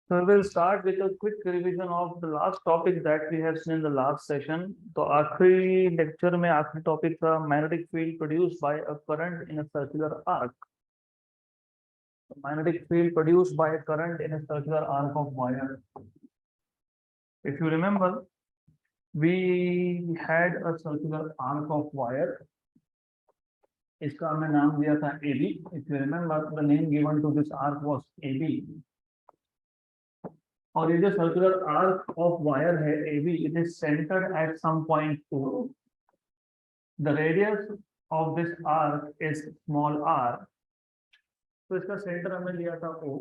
So we will start with a quick revision of the last topic that we have seen in the last session. तो आखिरी lecture में आखिरी topic था magnetic field produced by a current in a circular arc. Magnetic field produced by a current in a circular arc of wire. If you remember, we had a circular arc of wire. इसका हमने नाम दिया था AB. If you remember, the name given to this arc was AB. और ये जो circular arc of wire है AB, it is centred at some point O. The radius of this arc is small r. तो इसका centre हमने लिया था O.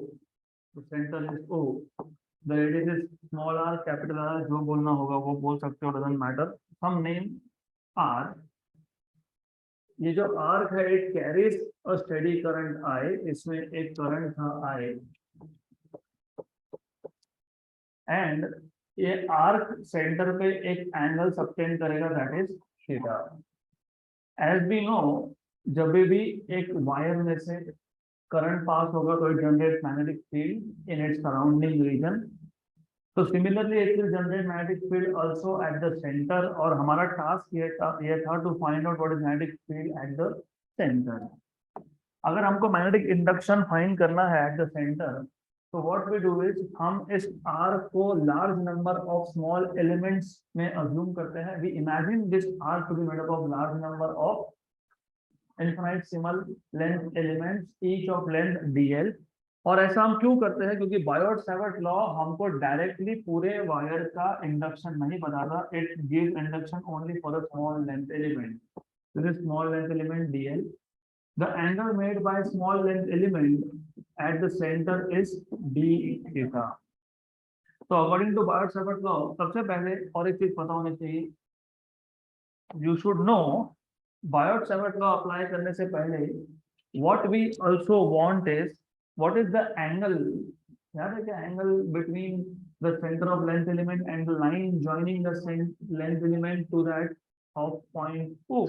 तो centre is O. The radius is small r, capital R. जो बोलना होगा वो बोल सकते हो, doesn't matter. Some name R. ये जो आर्क है it carries a steady current I. इसमें एक करंट था I. एंड ये आर्क सेंटर पे एक एंगल सबटेंड करेगा, that is theta. As we know, जब भी एक वायर में से करंट पास होगा तो it generate magnetic field in its surrounding region. तो similarly it will generate magnetic field also at the centre. और हमारा टास्क ये था to find out what is magnetic field at the centre. अगर हमको मैग्नेटिक इंडक्शन फाइंड करना है at the centre, तो व्हाट वी डू इज हम इस आर्क को large number of small elements में अज्यूम करते हैं. We imagine this arc to be made up of large number of infinitesimal length elements, each of length dl. और ऐसा हम क्यों करते हैं? क्योंकि बायोट-सावर्ट लॉ हमको डायरेक्टली पूरे वायर का इंडक्शन नहीं बताता. It gives induction only for the small length element. This is small length element dl. The angle made by small length element at the center is d theta. So according to Biot-Savart law, सबसे पहले और एक चीज पता होनी चाहिए, you should know Biot-Savart law apply करने से पहले what we also want is what is the angle. याद है क्या? Angle between the center of length element and the line joining the length element to that of point O.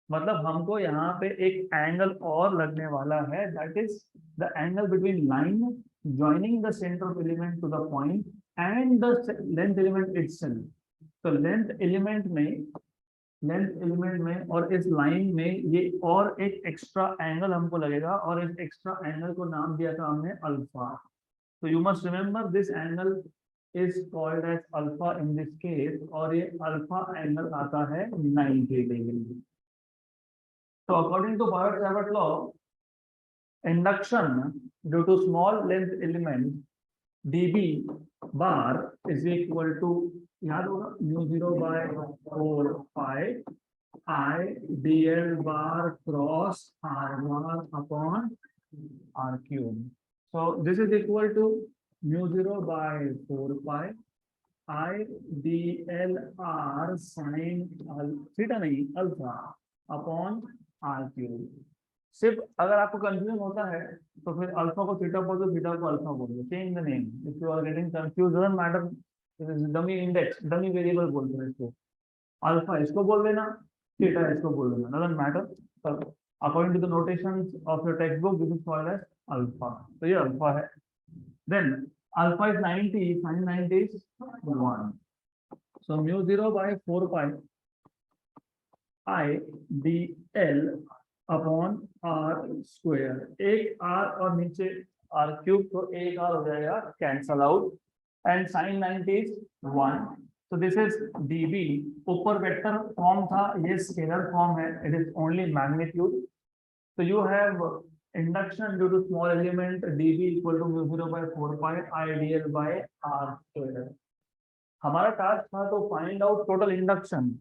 मतलब हमको यहाँ पे एक एंगल और लगने वाला है, that is the angle between line joining the centre of element to the point and the length element itself. तो लेंथ एलिमेंट में और इस लाइन में ये और एक एक्स्ट्रा एंगल हमको लगेगा, और इस एक्स्ट्रा एंगल को नाम दिया था हमने अल्फा. तो you must remember this angle is called as alpha in this case, और ये अल्फा एंगल आता है 90 degree. So according to Biot-Savart law, induction due to small length element dB bar is equal to, याद होगा, mu0 by 4 pi I dl bar cross r bar upon r cube. So this is equal to mu0 by 4 pi I dl r sin theta नहीं alpha upon are cube. सिर्फ अगर आपको confusion होता है तो फिर अल्फा को theta बोल दो, थीटा को अल्फा बोल दो. Change the name if you are getting confuse, doesn't matter. Dummy index, dummy variable बोलते हैं इसको. अल्फा इसको बोल देना, थीटा इसको बोल देना, doesn't matter. According to the notations of your text book, this is called as alpha. तो ये अल्फा है. Then alpha is 90, sin 90 is 1. So mu0 by 4 pi I dl upon r square. एक r और नीचे r cube, तो एक r हो जाएगा, cancel out. And sin 90 is 1. तो दिस इज dB. ऊपर वेक्टर फॉर्म था, ये स्केलर फॉर्म है, इट इज ओनली मैग्नीट्यूड. तो you have induction due to small element dB equal to mu0 by 4 pi I dl by r square. हमारा task था तो find out total induction.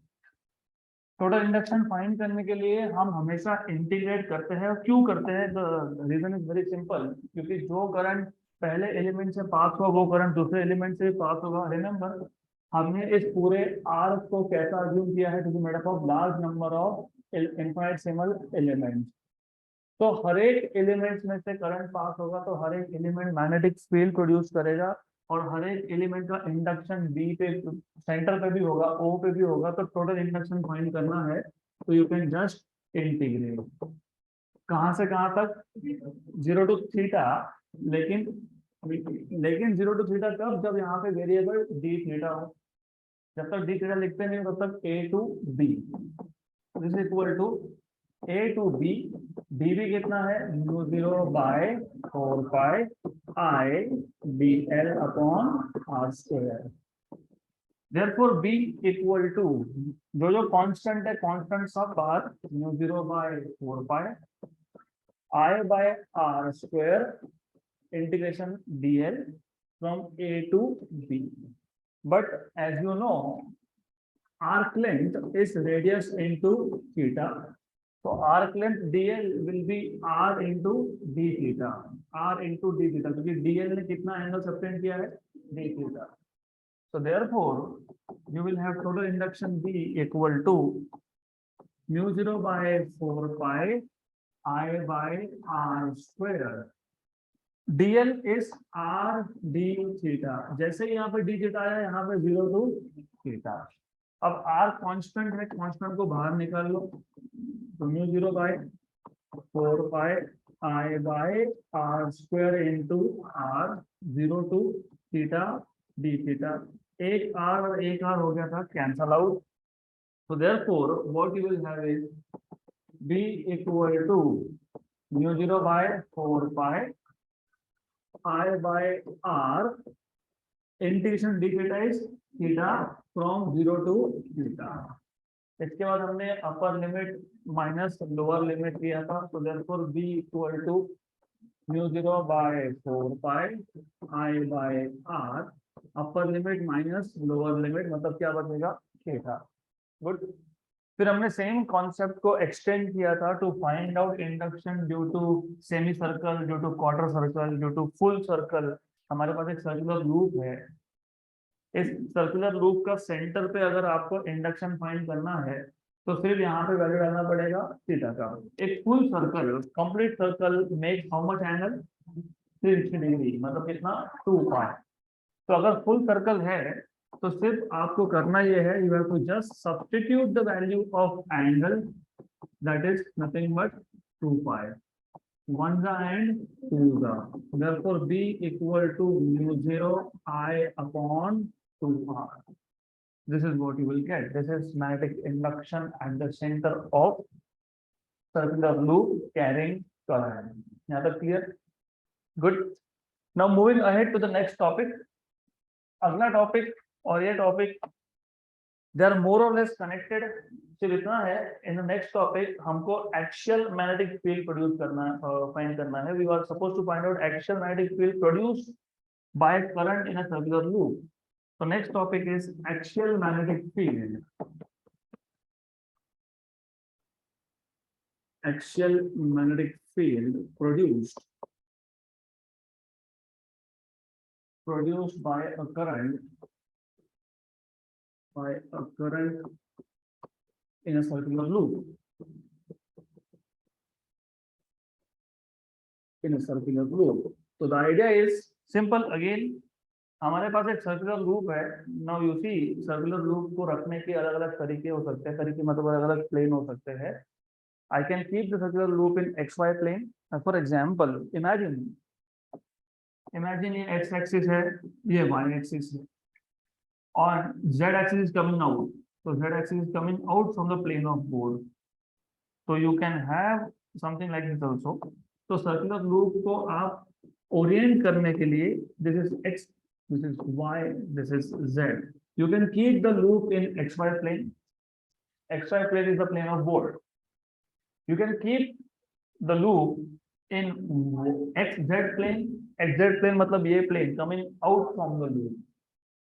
Total induction find करने के लिए हम हमेशा इंटीग्रेट करते हैं. क्यों करते हैं? The reason is very simple. क्योंकि जो करंट पहले एलिमेंट से पास होगा वो करंट दूसरे एलिमेंट से पास होगा. रिमेंबर, हमने इस पूरे आर्क को कैसा अज्यूम किया है? To be made up of large number of infinitesimal elements. तो हर एक एलिमेंट में से करंट पास होगा तो हर एक एलिमेंट मैग्नेटिक फील्ड प्रोड्यूस करेगा, और हर एक एलिमेंट का इंडक्शन बी पे, सेंटर पे भी होगा, ओ पे भी होगा. तो टोटल इंडक्शन फाइंड करना है तो यू कैन जस्ट इंटीग्रेट. कहां से कहां तक? 0 to थीटा. लेकिन लेकिन 0 to थीटा कब, जब यहाँ पे वेरिएबल डी थीटा हो। जब तक डी थीटा लिखते नहीं तब तक a to b, this equal to a to b. D भी कितना है, mu 0 by 4 pi I d l upon r square. Therefore b equal to जो कांस्टेंट है, कांस्टेंट सब बाहर, mu 0 by 4 pi I by r square integration dl from a to b. But as you know, arc length is radius into theta. So arc length dl will be r into d theta, r into d theta, क्योंकि dl ने कितना angle subtend किया है, d theta. So therefore, you will have total induction B equal to mu 0 by 4 pi I by r square. dl is r d theta. जैसे ही यहाँ पे d theta आया, यहाँ पे 0 to theta. अब r कांस्टेंट है, कांस्टेंट को बाहर निकाल लो, तो mu 0 by 4 pi I by r square into r 0 to theta d theta. एक r और एक r हो गया था cancel out. So therefore, what you will have is b equal to mu 0 by 4 pi I by r integration d theta is theta from 0 to theta. इसके बाद हमने upper limit minus lower limit लिया था, तो therefore b equal to mu 0 by 4 pi I by r upper limit minus lower limit, मतलब क्या बचेगा, theta. Good. फिर हमने सेम कॉन्सेप्ट को एक्सटेंड किया था to find out induction due to semi circle, due to quarter circle, due to full circle. हमारे पास एक सर्कुलर लूप है, इस सर्कुलर लूप का सेंटर पे अगर आपको इंडक्शन फाइंड करना है तो सिर्फ यहाँ पे वैल्यू डालना पड़ेगा थीटा का। एक full circle, complete circle make how much angle, 360 degree, मतलब कितना, 2 पाई। तो अगर फुल सर्कल है तो सिर्फ आपको करना ये है, you have to just substitute the value of angle, that is nothing but 2 pi, 1 and 2. Therefore b equal to mu 0 I upon 2r. This is what you will get. This is magnetic induction at the center of circular loop carrying current. Now that clear? Good. Now moving ahead to the next topic. अगला topic और ये topic they are more और less connected. सिर्फ इतना है, in the next topic हमको axial magnetic field produce करना है, फाइंड करना है। We are suppose to find out axial magnetic field produced by current in a circular loop. So next topic is axial magnetic field. Axial magnetic field produced by a current in a circular loop. In a circular loop. So the idea is simple again. हमारे पास एक circular loop है। Now you see, circular loop को रखने के अलग अलग तरीके हो सकते हैं, तरीके मतलब अलग अलग प्लेन हो सकते हैं। I can keep the circular loop in x y plane. For example imagine ये एक्स एक्सिस है, ये वाई एक्सिस है, और z axis is coming out. तो z axis is coming out from the plane of board. तो you can have something like this also. तो circular loop को आप ओरिएंट करने के लिए, this is x, this is y, this is z. You can keep the loop in xy plane. Xy plane is the plane of board. You can keep the loop in xz plane. Xz plane मतलब ये plane coming out from the loop.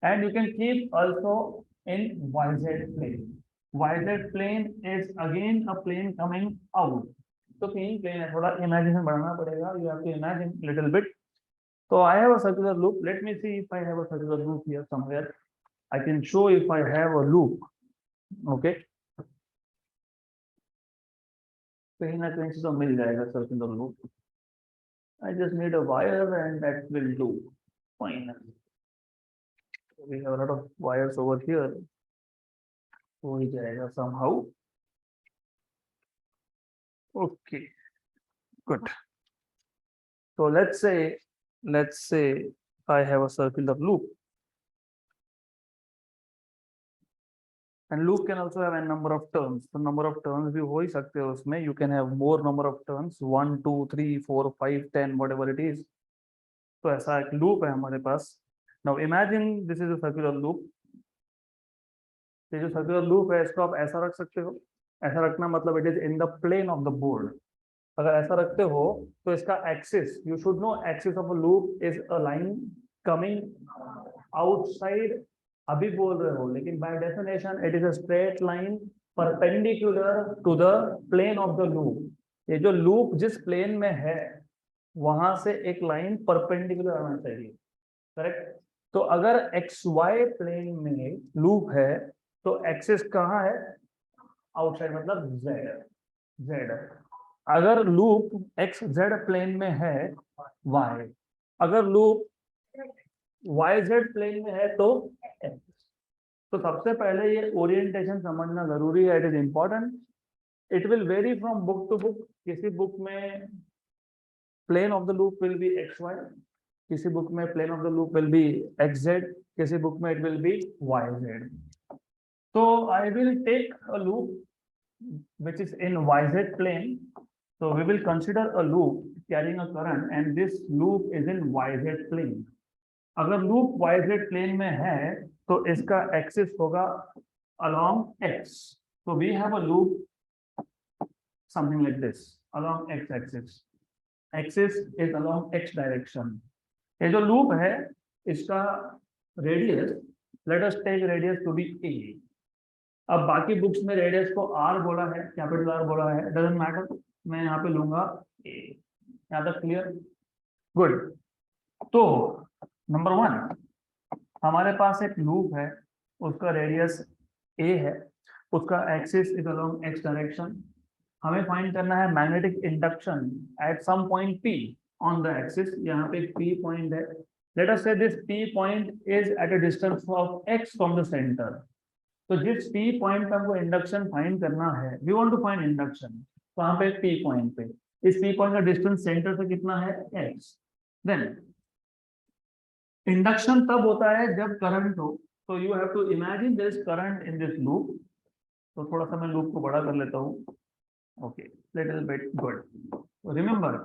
And you can keep also in yz plane. yz plane is again a plane coming out. तो तीन plane है, थोड़ा imagination बढ़ाना पड़ेगा. You have to imagine little bit. So I have a circular loop. Let me see if I have a circular loop here somewhere. I can show if I have a loop. Okay. कहीं ना कहीं से तो मिल जाएगा circular loop. I just need a wire and that will do. Fine. We have a lot of wires over here. हो ही जाएगा somehow. Okay. Good. So let's say let's say I have a circular loop, and loop can also have a number of turns. तो number of turns भी हो ही सकते हैं उसमें. You can have more number of turns, 1 2 3 4 5 10 whatever it is. तो ऐसा एक loop है हमारे पास. Now imagine this is a circular loop. ये जो सर्कुलर लूप है इसको आप ऐसा रख सकते हो. ऐसा रखना मतलब it is in the plane of the board. अगर ऐसा रखते हो तो इसका axis, you should know axis of a loop is a line coming outside. अभी बोल रहे हो लेकिन by definition it is a straight line perpendicular to the plane of the loop. ये जो लूप जिस प्लेन में है वहां से एक लाइन परपेंडिकुलर आना चाहिए. करेक्ट. तो अगर एक्स वाई प्लेन में लूप है तो एक्सिस कहाँ है? आउटसाइड, मतलब जेड. जेड. अगर लूप एक्स जेड प्लेन में है वाई, अगर लूप वाई जेड प्लेन में है तो एक्स. तो सबसे पहले ये ओरिएंटेशन समझना जरूरी है. It is important. It will vary from book to book. किसी बुक में plane of the loop will be x y, किसी बुक में plane of the loop will be x z, किसी बुक में it will be y z. So I will take a loop which is in YZ plane. So we will consider a loop carrying a current and this loop is in YZ plane. अगर loop YZ plane में है तो इसका axis होगा along X. So we have a loop something like this along X axis. Axis is along X direction. ये जो loop है इसका radius, let us take radius to be A. अब बाकी बुक्स में रेडियस को आर बोला है, कैपिटल आर बोला है, डजंट मैटर. मैं यहाँ पे लूंगा ए. यहाँ तक क्लियर? गुड. तो नंबर 1 हमारे पास एक लूप है, उसका रेडियस ए है, उसका axis is along x direction. हमें फाइंड करना है magnetic induction at some point P on the axis. यहाँ पे पी पॉइंट है. Let us say this P point is at a distance of x from the centre. तो जिस P point पे हमको इंडक्शन फाइंड करना है, we want to find induction, वहां पे पी पॉइंट पे इस पी पॉइंट का डिस्टेंस सेंटर से कितना है? एक्स. देन इंडक्शन तब होता है जब करंट हो. तो you have to imagine this current in this loop. तो थोड़ा सा मैं लूप को बड़ा कर लेता हूँ. Okay, little bit. Good. Remember,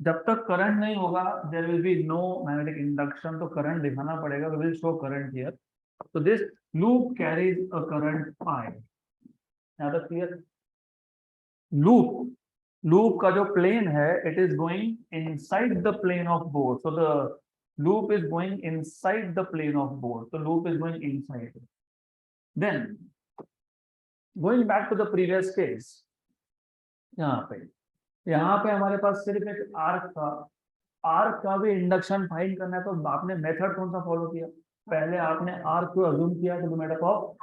जब तक करंट नहीं होगा there will be no magnetic induction. तो करंट दिखाना पड़ेगा. We will show current here. So this loop carries a current I. Now the clear? Loop का जो plane है, it is going inside the plane of board. So the loop is going inside the plane of board. So loop is going inside. Then going back to the previous case, यहाँ पे हमारे पास सिर्फ एक arc का भी induction find करना है. तो आपने मेथड कौन सा फॉलो किया? पहले आपने आर्क को अज्यूम किया to be made up of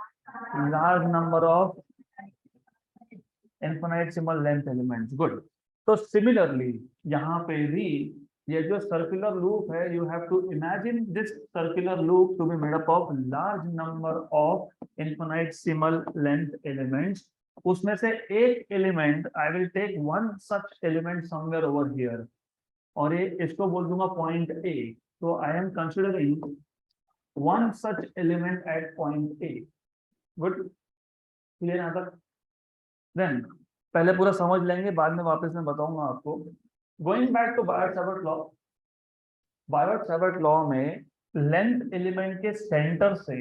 large number of infinitesimal length elements. Good. तो सिमिलरली यहाँ पे भी ये जो सर्कुलर लूप है, you have to imagine this circular loop to be made up of large number of infinitesimal length elements. उसमें से एक element, I will take one such element somewhere over here, और ये इसको बोल दूंगा पॉइंट ए. तो I am considering one such element at point A. Good. Clear यहाँ तक? Then पहले पूरा समझ लेंगे, बाद में वापस मैं बताऊंगा आपको. Going back to Biot-Savart law. Biot-Savart law में लेंथ एलिमेंट के सेंटर से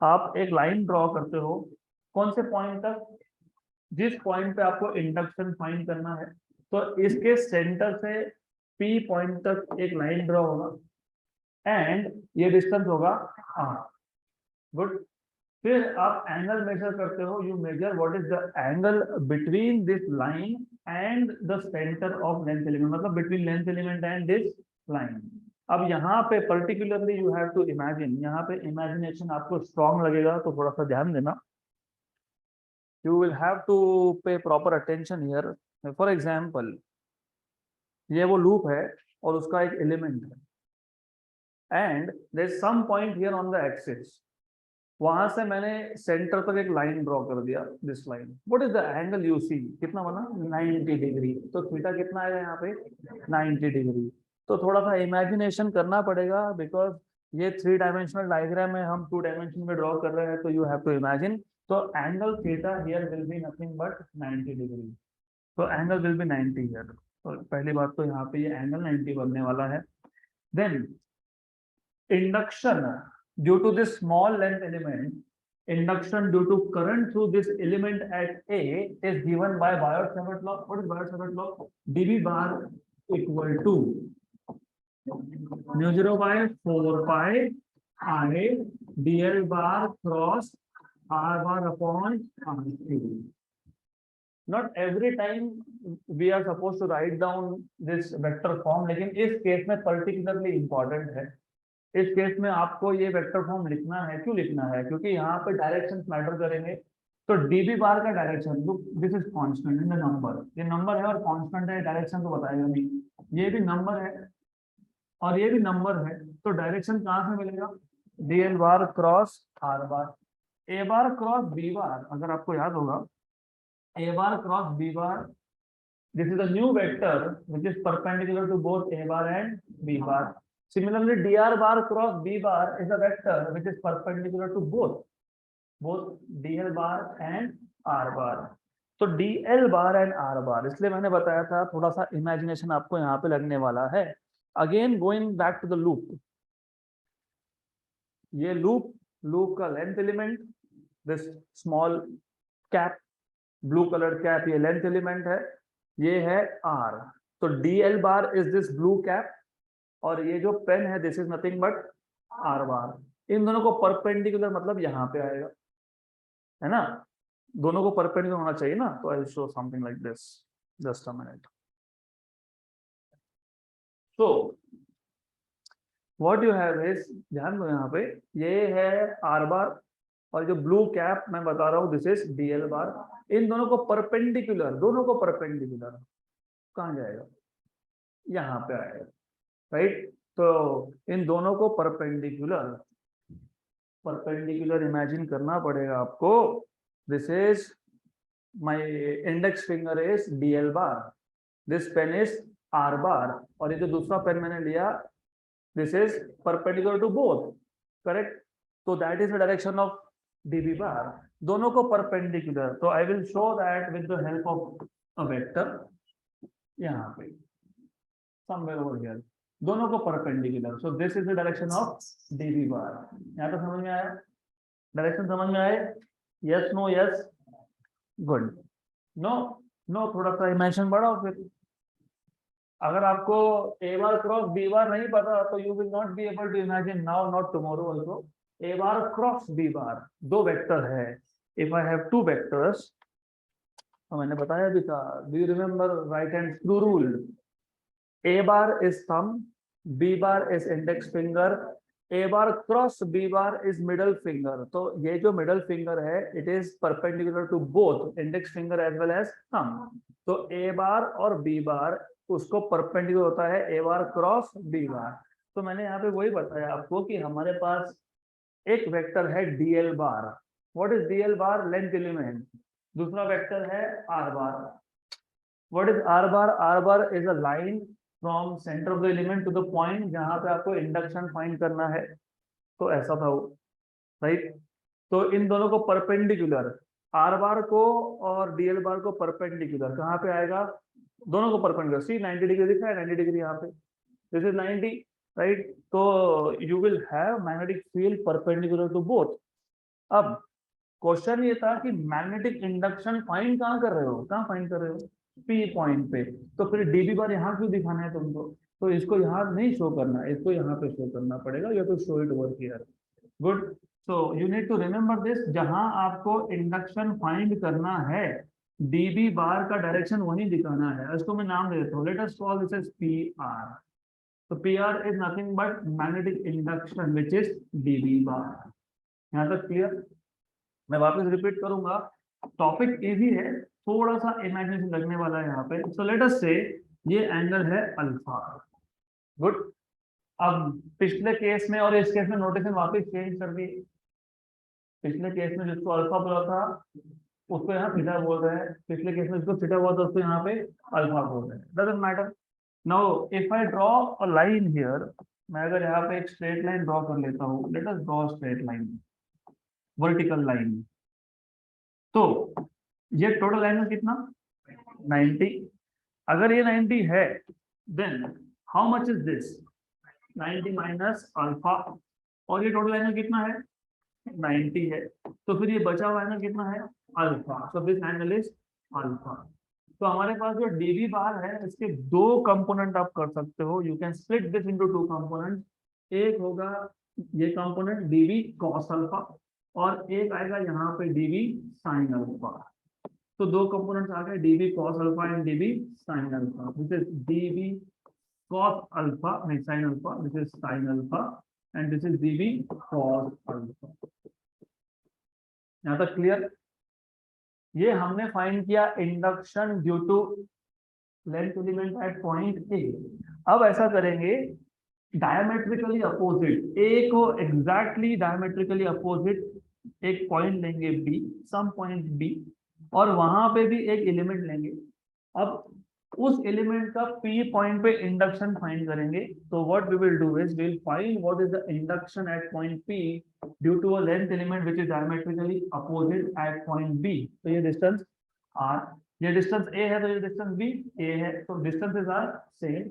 आप एक लाइन ड्रॉ करते हो. कौन से पॉइंट तक? जिस पॉइंट पे आपको इंडक्शन फाइंड करना है. तो इसके सेंटर से P पॉइंट तक एक लाइन ड्रॉ होगा एंड ये डिस्टेंस होगा r. गुड. फिर आप एंगल मेजर करते हो. You measure what is the angle between this line and the centre of length element, मतलब between length element and this line. अब यहाँ पे particularly you have to imagine. यहाँ पे इमेजिनेशन आपको स्ट्रॉन्ग लगेगा तो थोड़ा सा ध्यान देना. यू विल हैव टू पे proper attention here. For example, ये वो लूप है और उसका एक एलिमेंट है and there is some point here on the axis. वहां से मैंने सेंटर तक एक लाइन ड्रॉ कर दिया. This line, what is the angle you see? कितना बना? 90 डिग्री. तो थीटा कितना आएगा यहाँ पे? 90 डिग्री. तो थोड़ा सा इमेजिनेशन करना पड़ेगा, बिकॉज ये 3 डायमेंशनल डायग्राम है, हम 2 डायमेंशन में ड्रॉ कर रहे हैं, तो यू हैव टू इमेजिन। तो angle theta here will be nothing but 90 degree. तो एंगल विल बी 90 हियर। तो पहली बात तो यहाँ पे ये एंगल 90 बनने वाला है। Then induction due to this small length element, induction due to current through this element at A is given by Biot-Savart law. What is Biot-Savart law? dB bar equal to mu 0 by 4 pi I dl bar cross r bar upon r3. Not every time we are supposed to write down this vector form, लेकिन इस case में particularly important है। इस case में आपको ये vector form लिखना है। क्यों लिखना है? क्योंकि यहाँ पे डायरेक्शंस मैटर करेंगे। तो डीबी बार का direction, look this is constant in the number, ये नंबर है और कांस्टेंट है, डायरेक्शन तो बताएगा नहीं। ये भी नंबर है और ये भी नंबर है, तो डायरेक्शन कहाँ से मिलेगा? D l bar cross r bar, a bar cross B bar. अगर आपको याद होगा, a bar cross B bar, this is a new vector which is perpendicular to both a bar and b bar. Similarly, dr bar cross b bar is a vector which is perpendicular to both dl bar and r bar. तो dl bar and r bar, इसलिए मैंने बताया था थोड़ा सा imagination आपको यहाँ पे लगने वाला है। Again going back to the loop, ये लूप का length element, this small cap, blue colour cap, ये लेंथ एलिमेंट है, ये है r। तो dl bar is this blue cap और ये जो पेन है this is nothing but r bar. इन दोनों को परपेंडिकुलर मतलब यहाँ पे आएगा, है ना? दोनों को परपेंडिकुलर होना चाहिए ना। तो I show something like this, just a minute. So what you have is, ध्यान दो यहाँ पे, ये है आर बार और जो ब्लू कैप मैं बता रहा हूँ दिस इज डीएल बार। इन दोनों को परपेंडिकुलर, दोनों को परपेंडिकुलर कहाँ जाएगा? यहाँ पे आएगा, राइट? तो इन दोनों को परपेंडिकुलर इमेजिन करना पड़ेगा आपको। This is my index finger is dl bar, this pen is r bar, और ये जो दूसरा पेन मैंने लिया this is perpendicular to both, correct? तो that is the direction of db bar, दोनों को परपेंडिकुलर। तो I will show that with the help of a vector यहाँ पे somewhere over here, दोनों को परपेंडिकुलर। So this is the direction of db bar. यहाँ तक समझ में आया? डायरेक्शन समझ में आए? Yes no yes? Good. No no, थोड़ा सा इमेजिनेशन बढ़ाओ फिर। अगर आपको ए बार क्रॉस बी बार नहीं पता तो you will not be able to imagine now, not tomorrow also. A bar cross B bar, दो वेक्टर है। If I have two vectors, तो मैंने बताया भी था, do you remember right hand screw rule? A bar is thumb, B bar is index finger, A bar cross B bar is middle finger. तो ये जो middle finger है, it is perpendicular to both index finger as well as thumb. तो A bar और B bar उसको perpendicular होता है A bar cross B bar. तो मैंने यहाँ पे वही बताया आपको कि हमारे पास एक वेक्टर है DL bar. What is DL bar? Length element. दूसरा वेक्टर है R bar. What is R bar? R bar is a line from centre of the element to the point जहां पे आपको इंडक्शन फाइंड करना है। तो ऐसा था वो, राइट? तो इन दोनों को परपेंडिकुलर, आर बार को और डीएल बार को परपेंडिकुलर कहाँ पे आएगा? दोनों को परपेंडिकुलर। सी 90 डिग्री दिख रहा है, 90 डिग्री यहाँ पे, दिस इज 90, राइट? तो you will have magnetic field perpendicular to both. अब क्वेश्चन ये था कि मैग्नेटिक इंडक्शन फाइंड कहाँ कर रहे हो? कहाँ फाइंड कर रहे हो? पी पॉइंट पे। तो फिर डीबी बार यहाँ क्यों दिखाना है तुमको? तो इसको यहाँ नहीं शो करना, इसको यहाँ पे शो करना पड़ेगा। You have to show it over here. Good. So you need to remember this, जहां आपको इंडक्शन फाइंड करना है डीबी बार का डायरेक्शन वहीं दिखाना है। इसको मैं नाम दे देता हूँ, let us call this as p r. तो p r is nothing but magnetic induction which is db bar. यहाँ तक क्लियर? मैं वापस रिपीट करूंगा, टॉपिक इजी है, थोड़ा सा इमेजिनेशन लगने वाला है यहाँ पे। सो लेट अस से ये एंगल है अल्फा। गुड। अब पिछले केस में और इस केस में नोटेशन वापस चेंज कर दिए। पिछले केस में जिसको अल्फा बोला था उसको यहाँ थीटा बोल रहे हैं, पिछले केस में जिसको थीटा बोला था उसको यहाँ पे अल्फा बोल रहे हैं। Doesn't matter, now if I draw a line here, मैं अगर यहाँ पे एक स्ट्रेट लाइन ड्रॉ कर लेता हूँ, let us draw straight line, vertical line, तो ये टोटल एंगल कितना, 90। अगर ये 90 है, then how much is this, 90 minus alpha, और ये टोटल एंगल कितना है, 90 है, तो फिर ये बचा हुआ एंगल कितना है, alpha. So this angle is alpha. तो हमारे पास जो डीवी बार है, इसके दो कंपोनेंट आप कर सकते हो, you can split this into to component. एक होगा ये कंपोनेंट डीवी कॉस अल्फा, और एक आएगा यहाँ पे डीवी साइन अल्फा। तो दो कंपोनेंट्स आ गए, d v cos alpha and d v sine alpha. This is d v cos alpha, नहीं sin alpha, this is sin alpha, and this is dV cos alpha। यहाँ तक क्लियर? ये हमने फाइंड किया induction due to length element at point A. अब ऐसा करेंगे, diametrically opposite A को एग्जैक्टली डायमेट्रिकली अपोजिट एक पॉइंट लेंगे बी, सम पॉइंट बी, और वहां पे भी एक एलिमेंट लेंगे। अब उस एलिमेंट का पी पॉइंट पे इंडक्शन फाइंड करेंगे। तो what we will do is we will find what is the induction at point p due to a length element which is diametrically opposite at point b. तो ये distance r, ये distance a है, तो ये distance b a है, तो distances are same,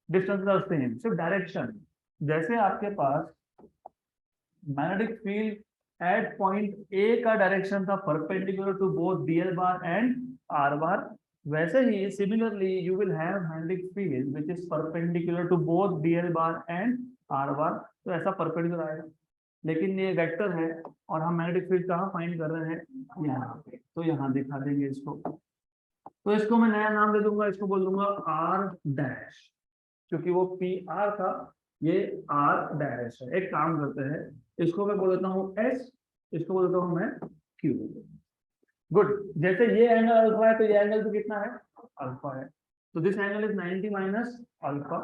distances are same, सिर्फ direction. जैसे आपके पास magnetic field at point a का डायरेक्शन था perpendicular to both dl bar and r bar, वैसे ही similarly you will have magnetic field which is perpendicular to both dl bar and r bar. तो ऐसा perpendicular आएगा, लेकिन ये vector है और हम मैग्नेटिक फील्ड कहाँ फाइंड कर रहे हैं, यहाँ पे। तो यहाँ दिखा देंगे इसको, तो इसको मैं नया नाम दे दूंगा, इसको बोल दूंगा आर डैश, क्योंकि वो पी आर था, ये आर डैश है। एक काम करते हैं, इसको मैं बोल देता हूँ एस, इसको बोल देता हूँ मैं क्यू। गुड। जैसे ये एंगल अल्फा है, तो ये एंगल भी कितना है, अल्फा है। तो this angle is 90 minus alpha,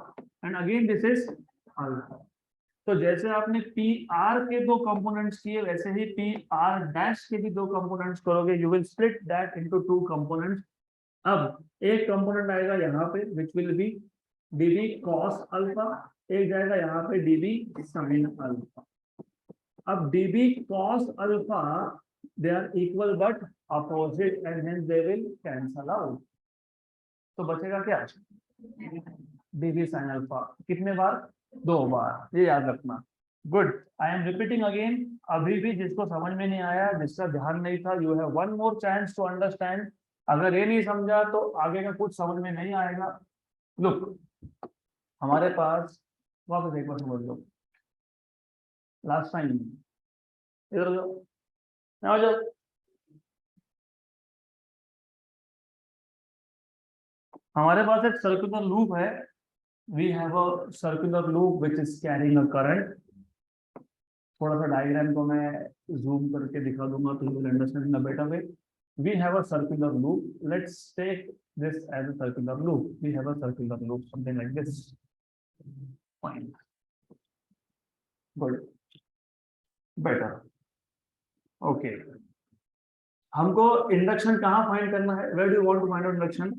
and again this is alpha. तो जैसे आपने पी आर के दो कंपोनेंट्स किए, वैसे ही पी आर डैश के भी दो कंपोनेंट्स करोगे। You will split that into two components. अब एक कंपोनेंट आएगा यहाँ पे which will be d v cos alpha, एक जाएगा यहाँ पे डीवी साइन अल्फा। अब d v cos alpha they are equal but opposite and hence they will cancel out। तो बचेगा क्या, dv sin alpha। कितने बार, दो बार, ये याद रखना। Good. I am repeating again, अभी भी जिसको समझ में नहीं आया, जिसका ध्यान नहीं था, you have one more chance to understand. अगर ये नहीं समझा तो आगे का कुछ समझ में नहीं आएगा। लुक, हमारे पास वापस एक बार समझ लो, लास्ट टाइम इधर जाओ, आ जाओ। हमारे पास एक सर्कुलर लूप है, we have a circular loop which is carrying a current. थोड़ा सा डायग्राम को मैं जूम करके दिखा दूंगा तो you will understand in a better way. We have a circular loop, let's take this as a circular loop. We have a circular loop something like this, fine, good, better, okay. हमको induction कहाँ find करना है, where do you want to find out induction,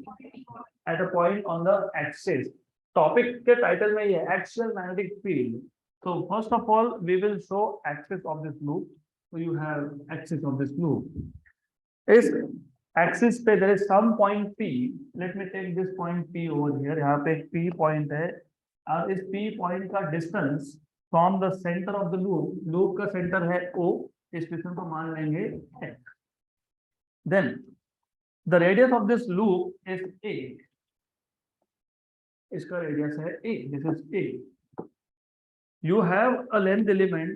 at a point on the axis. Topic के title में ये axial magnetic field. So first of all, we will show axis of this loop. So you have axis of this loop. इस axis पे there is some point P. Let me take this point P over here. यहाँ पे एक P point है, और इस P point का distance from the center of the loop, loop का center है O, इस distance को मान लेंगे x. Then the radius of this loop is A. इसका radius है A. This is A. You have a length element,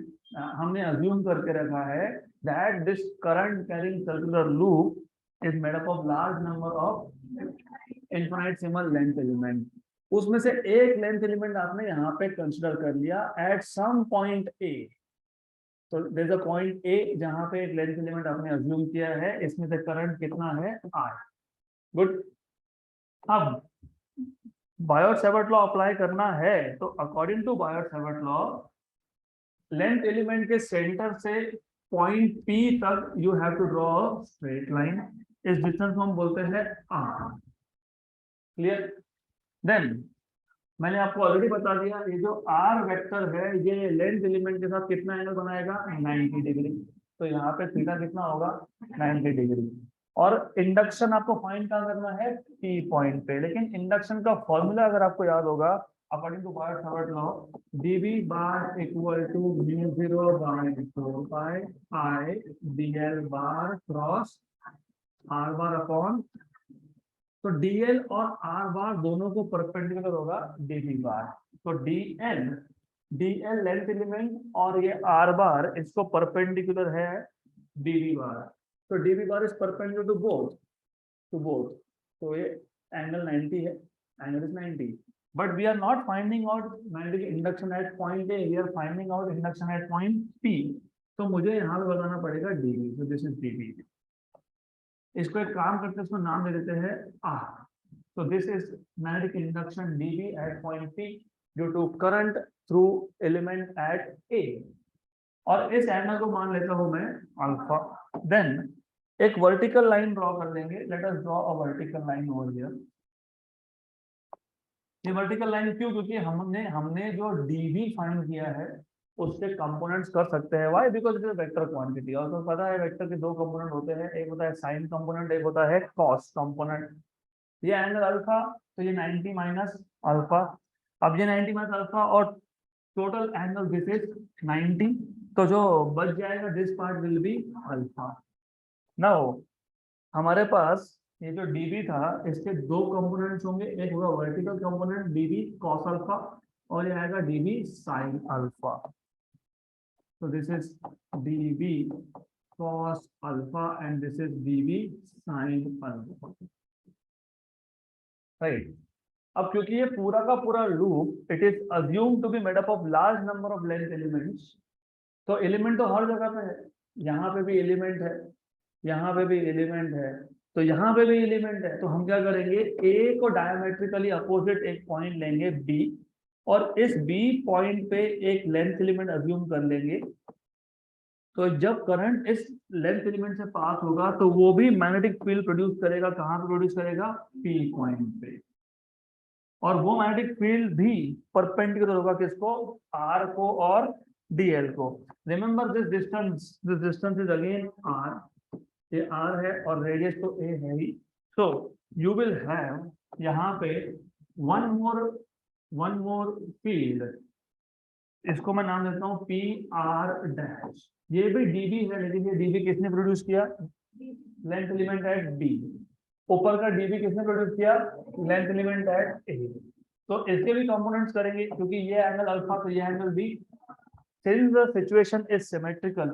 हमने assume करके रखा है that this current carrying circular loop is made up of large number of infinitesimal length element। उसमें से एक length element आपने यहाँ पे consider कर लिया at some point A। तो there is a point A जहाँ पे एक length element आपने assume किया है, इसमें से current कितना है, I। Good। अब बायोट-सावर्ट लॉ अप्लाई करना है, तो according to Biot Savart law, length element के सेंटर से पॉइंट P तक you have to draw straight line. इस डिस्टेंस को हम बोलते हैं r। क्लियर? देन मैंने आपको ऑलरेडी बता दिया, ये जो आर वेक्टर है ये लेंथ एलिमेंट के साथ कितना एंगल बनाएगा, 90 डिग्री। तो यहाँ पे थीटा कितना होगा, 90 डिग्री। और इंडक्शन आपको फाइंड कहाँ करना है, पी पॉइंट पे। लेकिन इंडक्शन का फॉर्मूला अगर आपको याद होगा, according to Biot Savart law, dv bar equal to mu 0 by 4 pi I dl bar cross r bar upon, तो dl और r बार दोनों को परपेंडिकुलर होगा dv बार। तो dl लेंथ एलिमेंट और ये r बार इसको परपेंडिकुलर है dv बार। तो dv bar is perpendicular to both. तो ये एंगल 90 है, angle is 90। But we are not finding out magnetic induction at point A, we are finding out induction at point P. तो मुझे यहाँ पे बताना पड़ेगा dv, तो दिस इज dv। इसको एक काम करते हैं, इसको नाम दे देते हैं R। So this is magnetic induction dV at point P due to current through element at A। और इस एंगल को मान लेता हूं मैं अल्फा। देन एक वर्टिकल लाइन ड्रॉ कर लेंगे। Let us draw a vertical line over here. ये वर्टिकल लाइन क्यों, क्योंकि हमने जो dV फाइंड किया है उससे कंपोनेंट्स कर सकते हैं। Why, because it is vector quantity. और तो पता है वेक्टर के दो कंपोनेंट होते हैं, एक होता है साइन कंपोनेंट, एक होता है कॉस कंपोनेंट। ये एंगल अल्फा, तो ये 90 माइनस अल्फा। अब ये 90 माइनस अल्फा और टोटल एंगल दिस इज 90, तो जो बच जाएगा this part will be alpha. Now हमारे पास ये जो dv था इसके दो कंपोनेंट्स होंगे, एक होगा vertical component dv cos alpha और ये आएगा dv sin अल्फा। तो this is dv cos alpha and this is dv sin alpha, right. अब क्योंकि ये पूरा का पूरा loop it is assume to be made up of large number of length elements, तो एलिमेंट तो हर जगह पे है। यहाँ पे भी एलिमेंट है, यहाँ पे भी एलिमेंट है, तो यहाँ पे भी एलिमेंट है। तो हम क्या करेंगे, ए को डायमेट्रिकली अपोजिट एक पॉइंट लेंगे बी, और इस बी पॉइंट पे एक लेंथ एलिमेंट अज्यूम कर लेंगे। तो जब करंट इस लेंथ एलिमेंट से पास होगा तो वो भी मैग्नेटिक फील्ड प्रोड्यूस करेगा। कहाँ पे प्रोड्यूस करेगा, पी पॉइंट पे। और वो मैग्नेटिक फील्ड भी परपेंडिकुलर होगा किसको, आर को और डीएल को। Remember this distance is again r, ये आर है और रेडियस तो ए है ही। सो यू विल हैव यहाँ पे वन मोर फील्ड, इसको मैं नाम देता हूँ पी आर डैश। ये भी डीबी है, लेकिन ये डीबी किसने प्रोड्यूस किया, लेंथ एलिमेंट एट बी। ऊपर का डीबी किसने प्रोड्यूस किया, लेंथ एलिमेंट एट ए। तो इसके भी कंपोनेंट्स करेंगे, क्योंकि ये एंगल अल्फा तो ये angle B. Since the situation is symmetrical,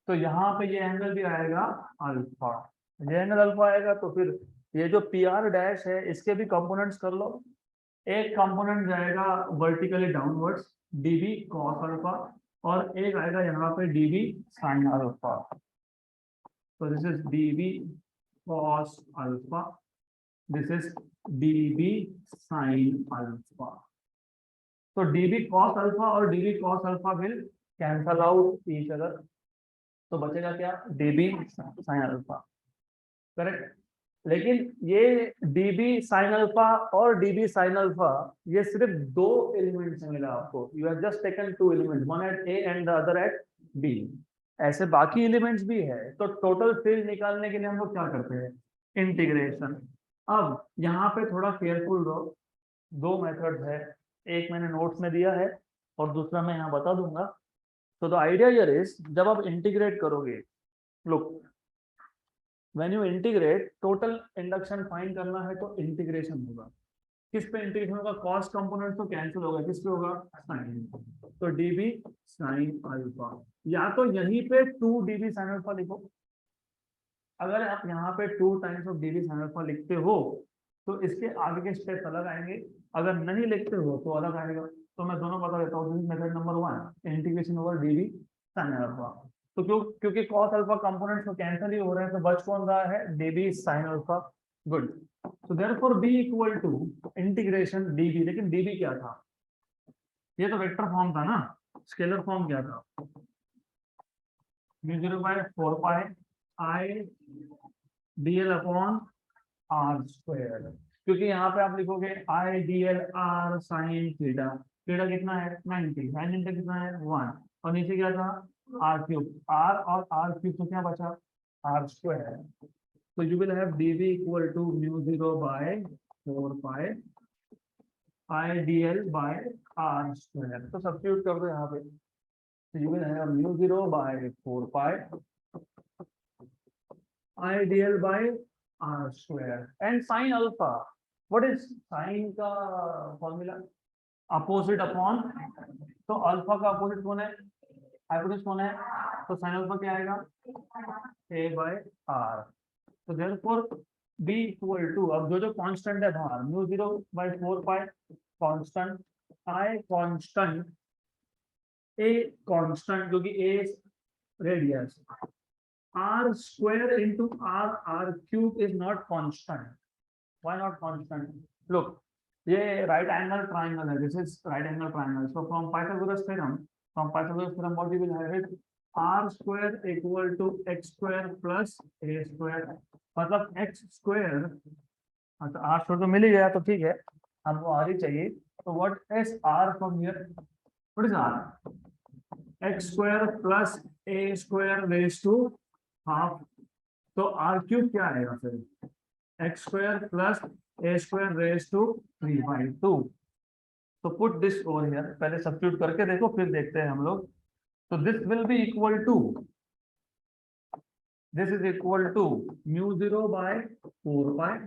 तो यहाँ पे ये एंगल भी आएगा अल्फा। ये एंगल अल्फा आएगा तो फिर ये जो पी आर डैश है इसके भी कंपोनेंट्स कर लो। एक कंपोनेंट जाएगा vertically downwards dv cos alpha, और एक आएगा यहाँ पे dv sin अल्फा। तो this is dv cos alpha, this is dv sin alpha. तो dv cos अल्फा और dv cos alpha will cancel out each other, तो बचेगा क्या, dv sin अल्फा, करेक्ट। लेकिन ये db sin अल्फा और db sin alpha ये सिर्फ दो एलिमेंट से मिला आपको। You have just taken two elements, one at A and the other at B. ऐसे बाकी एलिमेंट्स भी है। तो टोटल फील्ड निकालने के लिए हम लोग क्या करते हैं, इंटीग्रेशन। अब यहाँ पे थोड़ा केयरफुल रहो, दो मेथड है, एक मैंने नोट्स में दिया है और दूसरा मैं यहाँ बता दूंगा। तो द आइडिया हियर इज, जब आप इंटीग्रेट करोगे, look when you integrate, total induction find करना है तो इंटीग्रेशन होगा। किस पे इंटीग्रेशन होगा, कॉस कंपोनेंट तो कैंसिल होगा, किस पे होगा, साइन। तो डीबी साइन अल्फा, या तो यहीं पे 2 dB साइन अल्फा लिखो। अगर आप यहाँ पे 2 times of dB sine alpha लिखते हो तो इसके आगे के स्टेप अलग आएंगे, अगर नहीं लिखते हो तो अलग आएगा। तो मैं दोनों बता देता हूँ। Method number 1, integration over dB sine alpha. तो क्योंकि cos अल्फा कंपोनेंट्स तो कैंसिल ही हो रहे हैं, तो बच कौन रहा है, dB साइन अल्फा। गुड। तो therefore b equal to integration dB। लेकिन dB क्या था, ये तो वेक्टर फॉर्म था ना, स्केलर फॉर्म क्या था, mu 0/4 pi I dl upon r square. क्योंकि यहाँ पे आप लिखोगे आई d L R sine theta, theta कितना है 90, साइन थीटा कितना है 1, और नीचे क्या था आर क्यूब, आर और आर क्यूब तो क्या बचा आर स्क्वायर। तो you will have d v equal to mu 0 by 4 pi I d l by r square. तो सब्स्टिट्यूट कर दो यहाँ पे, तो you will have mu 0 by 4 pi I d l by r square and sine alpha. What is sine का formula, opposite upon, तो alpha का opposite कौन है हाइपोटेन्यूज कौन है, तो साइन अल्फा क्या आएगा ए बाय आर। तो देयरफॉर बी इक्वल टू, अब जो जो कांस्टेंट है बाहर mu 0 by 4 pi constant, I constant, a constant क्योंकि a radius, r square into r, r cube is not constant. Why not constant, look ये right angle triangle है, this is right angle triangle, so from Pythagoras theorem, what you will have it r square equal to x square plus a square, मतलब x square, अच्छा are square तो मिल ही गया तो ठीक है, हमको आर ही चाहिए, तो what is r from here, what is r x square plus a square raise to half, तो आर क्यूब क्या आएगा फिर x square plus a square raise to 3/2। तो पुट दिस ओवर हियर, पहले सब्स्टिट्यूट करके देखो फिर देखते हैं हम लोग। तो this will be equal to, this is equal to mu 0 by 4 pi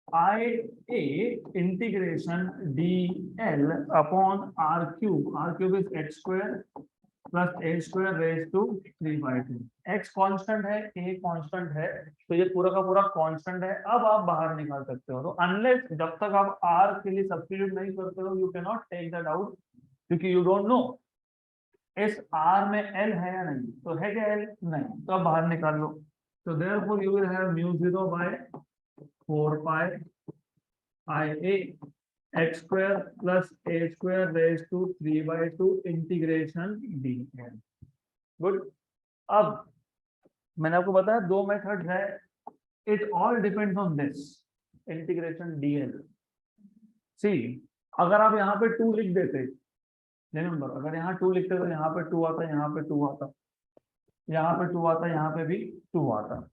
I a integration d l upon are cube is x square plus a square raise to 3/2। X constant है, a constant है, तो ये पूरा का पूरा constant है। अब आप बाहर निकाल सकते हो, तो अनलेस जब तक आप आर के लिए सब्स्टिट्यूट नहीं करते हो you can not take that out, क्योंकि यू डोंट नो इस आर में एल है या नहीं, तो है क्या एल नहीं, तो आप बाहर निकाल लो। तो therefore you will have mu 0 by 4 pi I a x square plus a square raise to 3/2 integration d l. Good. अब मैंने आपको बताया दो मेथड्स है, it all depends on this integration d l. See अगर आप यहाँ पे 2 लिख देते, रिमेंबर अगर यहाँ 2 लिखते तो यहाँ पे 2 आता, यहाँ पे 2 आता, यहाँ पे 2 आता, यहाँ पे भी 2 आता।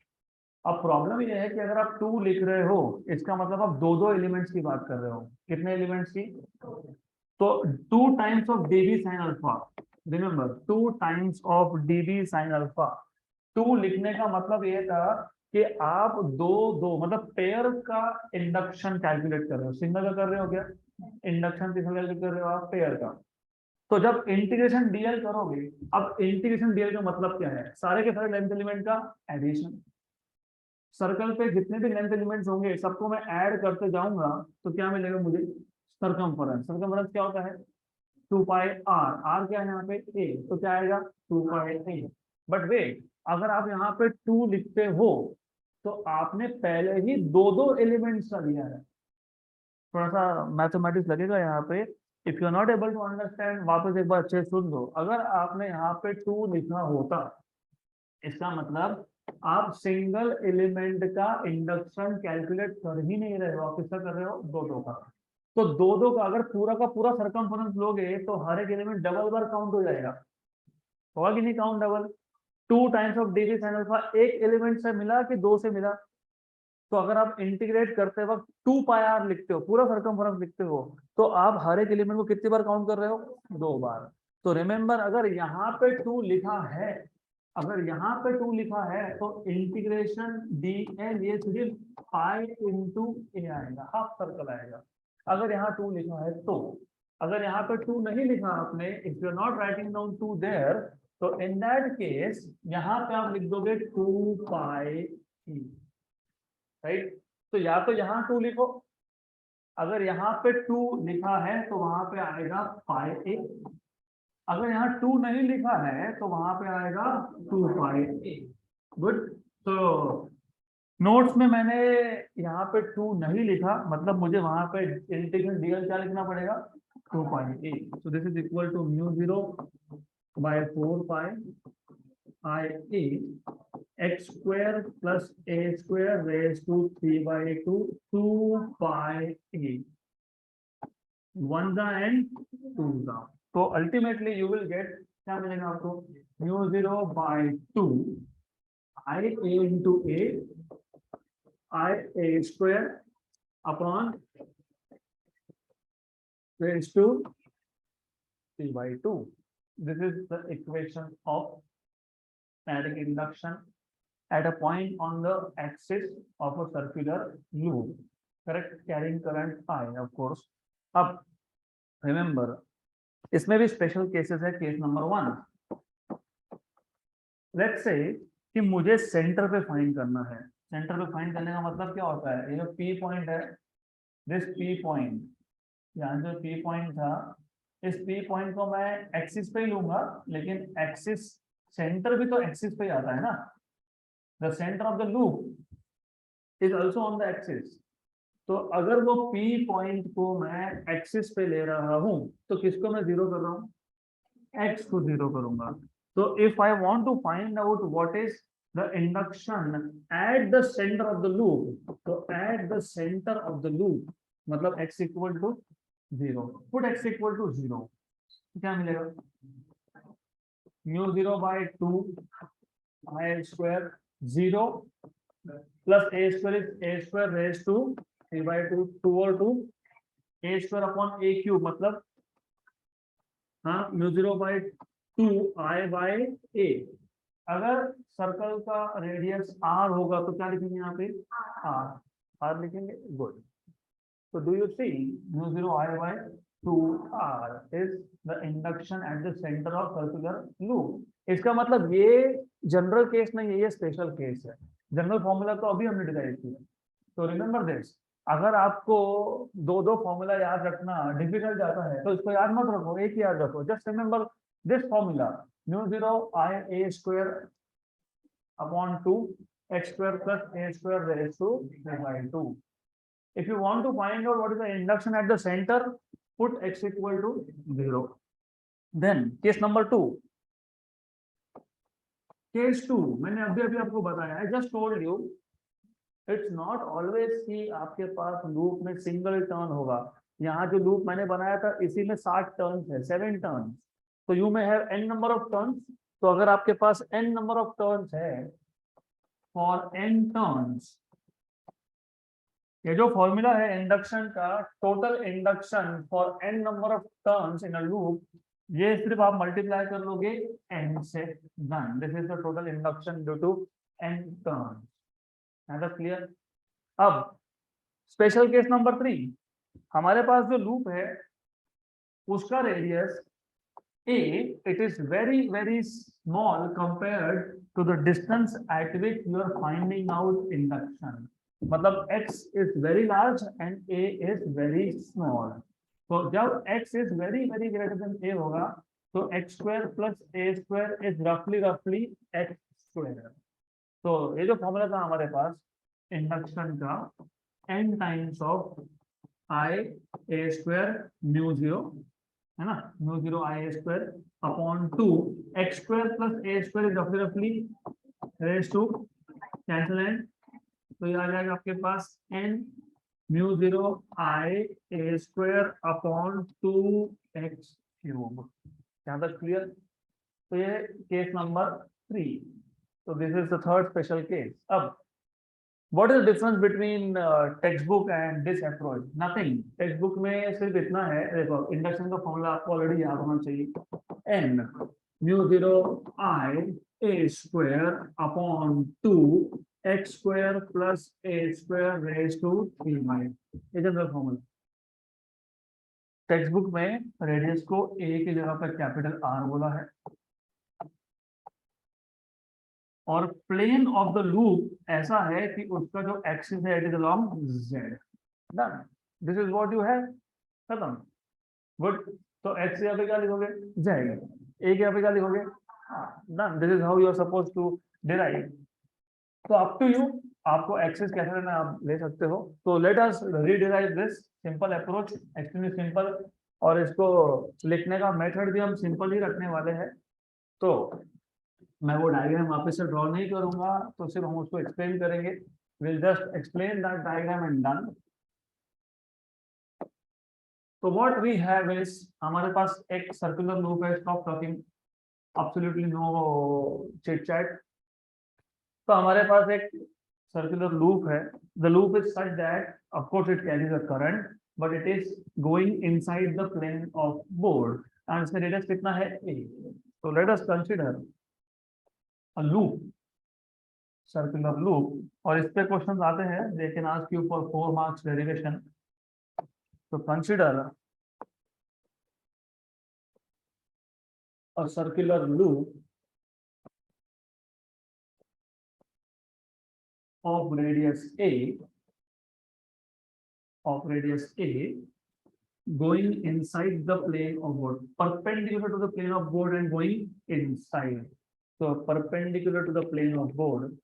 अब प्रॉब्लम ये है कि अगर आप 2 लिख रहे हो इसका मतलब आप दो एलिमेंट्स की बात कर रहे हो, कितने एलिमेंट्स की, तो 2 times of dB sine alpha, remember 2 times of dB sine alpha. 2 लिखने का मतलब ये था कि आप दो मतलब पेयर का इंडक्शन कैलकुलेट कर रहे हो, सिंगल का कर रहे हो क्या इंडक्शन, कैलकुलेट कर रहे हो आप पेयर का। तो जब इंटीग्रेशन डीएल करोगे, अब इंटीग्रेशन डीएल का मतलब क्या है, सारे के सारे लेंथ एलिमेंट का एडिशन, सर्कल पे जितने भी लेंथ एलिमेंट्स होंगे सबको मैं ऐड करते जाऊंगा तो क्या मिलेगा मुझे सरकमफेरेंस। सरकमफेरेंस क्या होता है 2 पाई आर, आर क्या है यहाँ पे ए, तो क्या आएगा 2 पाई ए। बट वेट, अगर आप यहाँ पे 2 लिखते हो तो आपने पहले ही दो एलिमेंट्स का लिया है, थोड़ा सा मैथमेटिक्स लगेगा यहाँ पे, if you are not able to understand वापस एक बार अच्छे से सुन लो। अगर आपने यहाँ पे 2 लिखा होता इसका मतलब आप सिंगल एलिमेंट का इंडक्शन कैलकुलेट कर ही नहीं रहे हो, आप किसका कर रहे हो दो का। तो दो का अगर पूरा का पूरा सरकमफेरेंस लोगे तो हर एक एलिमेंट डबल बार काउंट हो जाएगा, होगा कि नहीं count double. 2 times of dB sine alpha एक एलिमेंट से मिला कि 2 से मिला, तो अगर आप इंटीग्रेट करते वक्त 2 पाई आर लिखते हो, पूरा सरकमफेरेंस लिखते हो, तो आप हर एक एलिमेंट को कितनी बार काउंट कर रहे हो 2 बार। तो रिमेंबर अगर यहाँ पे 2 लिखा है, अगर यहाँ पे 2 लिखा है तो इंटीग्रेशन डी एल ये सिर्फ पाई इंटू ए आएगा, हाफ सर्कल आएगा। अगर यहाँ 2 लिखा है तो, अगर यहाँ पे 2 नहीं लिखा आपने, if you are not writing down 2 there, तो इन दैट केस यहाँ पे आप लिख दोगे 2 पाई, राइट। तो या तो यहाँ 2 लिखो, अगर यहाँ पे 2 लिखा है तो वहां पे आएगा पाई ए, अगर यहाँ 2 नहीं लिखा है तो वहां पे आएगा 2 पाई ए। गुड। तो नोट्स में मैंने यहाँ पे 2 नहीं लिखा, मतलब मुझे वहां पे इंटीग्रेशन डीएल क्या लिखना पड़ेगा 2 pi a. So this is equal to mu 0 by 4 pi I a x square plus a square raised to 3/2 2 pi a, 1 का एंड 2 का। तो अल्टीमेटली यू विल गेट क्या मिलेगा आपको, μ0/2 i a into a I a square upon raised to 3/2. This is the equation of static induction at a point on the axis of a circular loop, correct, carrying current I, of course. अब remember, इसमें भी special cases है। Case number 1, let's say कि मुझे centre पे find करना है। Centre पे फाइंड करने का मतलब क्या होता है, ये जो P पॉइंट है, दिस P पॉइंट, यहाँ जो P पॉइंट था, इस P पॉइंट को मैं एक्सिस पे ही लूंगा, लेकिन एक्सिस सेंटर भी तो एक्सिस पे ही आता है ना। The centre of the loop is also on the axis. तो अगर वो P पॉइंट को मैं एक्सिस पे ले रहा हूं, तो किसको मैं जीरो कर रहा हूँ, x को जीरो करूंगा। तो if I want to find out what is the induction at the centre of the loop, तो at the centre of the loop मतलब x equal to 0, put x equal to 0, क्या मिलेगा, μ0/2 i square 0 plus a square is a square raised to 3/2, 2 और 2 a square upon a cube, मतलब हाँ μ0/2 i by a। अगर circle का radius r होगा तो क्या लिखेंगे यहाँ पे, r लिखेंगे, good. So do you see μ0 I by 2r is the induction at the center of circular loop। इसका मतलब ये जनरल केस नहीं है, ये स्पेशल केस है। जनरल फॉर्मूला तो अभी हमने डिराइव किया। तो रिमेंबर दिस, अगर आपको दो दो फॉर्मूला याद रखना डिफिकल्ट जाता है तो इसको याद मत रखो, एक ही याद रखो। Just remember this formula, μ0 I a square upon 2 x square plus a square raised to 3/2। If you want to find out what is the induction at the center, put x equal to 0. Then case number 2, case 2 मैंने अभी अभी आपको बताया, I just told you it's not always कि आपके पास loop में single turn होगा। यहाँ जो लूप मैंने बनाया था इसी में 60 टर्न्स है, 7 टर्न्स, तो यू में have n number of turns. तो अगर आपके पास n नंबर ऑफ टर्न्स है, फॉर n टर्न्स, ये जो फॉर्मूला है इंडक्शन का, total induction for n number of turns in a loop, ये सिर्फ आप मल्टीप्लाई कर लोगे n से, done. This is the total induction due to n turns. है दैट क्लियर? अब स्पेशल केस नंबर 3, हमारे पास जो लूप है उसका radius a, it is very very small compared to the distance at which you are finding out induction। मतलब x is very large and a is very small। तो जब x is very very greater than a होगा तो x square plus a square is roughly x square। तो ये जो formula था हमारे पास इंडक्शन का, n times of i a square μ0, है ना, μ0 i a square upon 2 x square plus a square is roughly raised to cancel एंड, तो ये आ जाएगा आपके पास n μ0 i a square upon 2x cube. यहाँ तक क्लियर? तो ये केस नंबर 3। तो this is the third special case. अब what is the difference between textbook and this approach? Nothing. Textbook में सिर्फ इतना है, देखो इंडक्शन का फॉर्मूला आपको ऑलरेडी याद होना चाहिए, n μ0 i a square upon 2 x square plus a square raised to 3y। ये जनरल फॉर्मूला। टेक्स्ट बुक में रेडियस को a की जगह पर कैपिटल R बोला है, और प्लेन ऑफ द लूप ऐसा है कि उसका जो एक्सिस है it is along z। Done, this is what you have, खत्म, गुड। तो x यहाँ पे क्या लिखोगे, z, a यहाँ पे क्या लिखोगे, done. This is how you are suppose to derive. तो अप टू यू, आपको एक्सेस कैसे लेना आप ले सकते हो। तो let us rederive this simple approach, extremely simple, और इसको लिखने का मेथड भी हम सिंपल ही रखने वाले हैं। तो मैं वो डायग्राम वापस से ड्रॉ नहीं करूंगा, तो सिर्फ हम उसको एक्सप्लेन करेंगे। Will just explain that diagram and done. तो व्हाट वी हैव इज, हमारे पास एक सर्कुलर लूप है, stop talking, absolutely no chit chat. तो हमारे पास एक circular loop है। The loop is such that of course it carries a current, but it is going inside the plane of board and इसका radius कितना है a। So let us consider a loop, circular loop, और इस पे question आते हैं, they can ask you for 4 marks derivation। So consider a circular loop of radius a, going inside the plane of board, perpendicular to the plane of board and going inside. So perpendicular to the plane of board,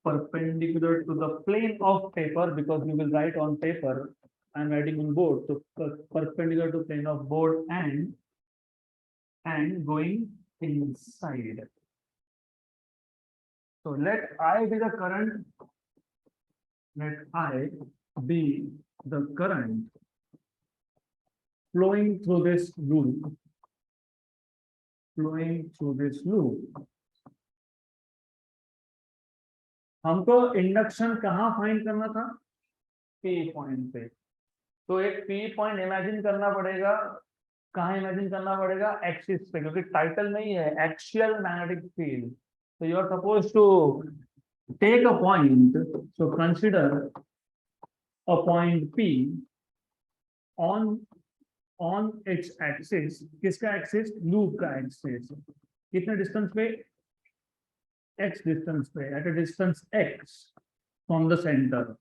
perpendicular to the plane of paper, because we will write on paper, I am writing on board. So perpendicular to plane of board and going inside. So let I be the current. Let I be the current flowing through this loop. Flowing through this loop. हमको induction कहाँ find करना था? P point पे। तो एक P point imagine करना पड़ेगा। कहाँ इमेजिन करना पड़ेगा? एक्सिस पे, क्योंकि टाइटल नहीं है axial magnetic field. So you are supposed to take a point. So consider a point P on its axis. किसका एक्सिस? लूप का एक्सिस। कितने डिस्टेंस पे? x distance पे, at a distance x from the center.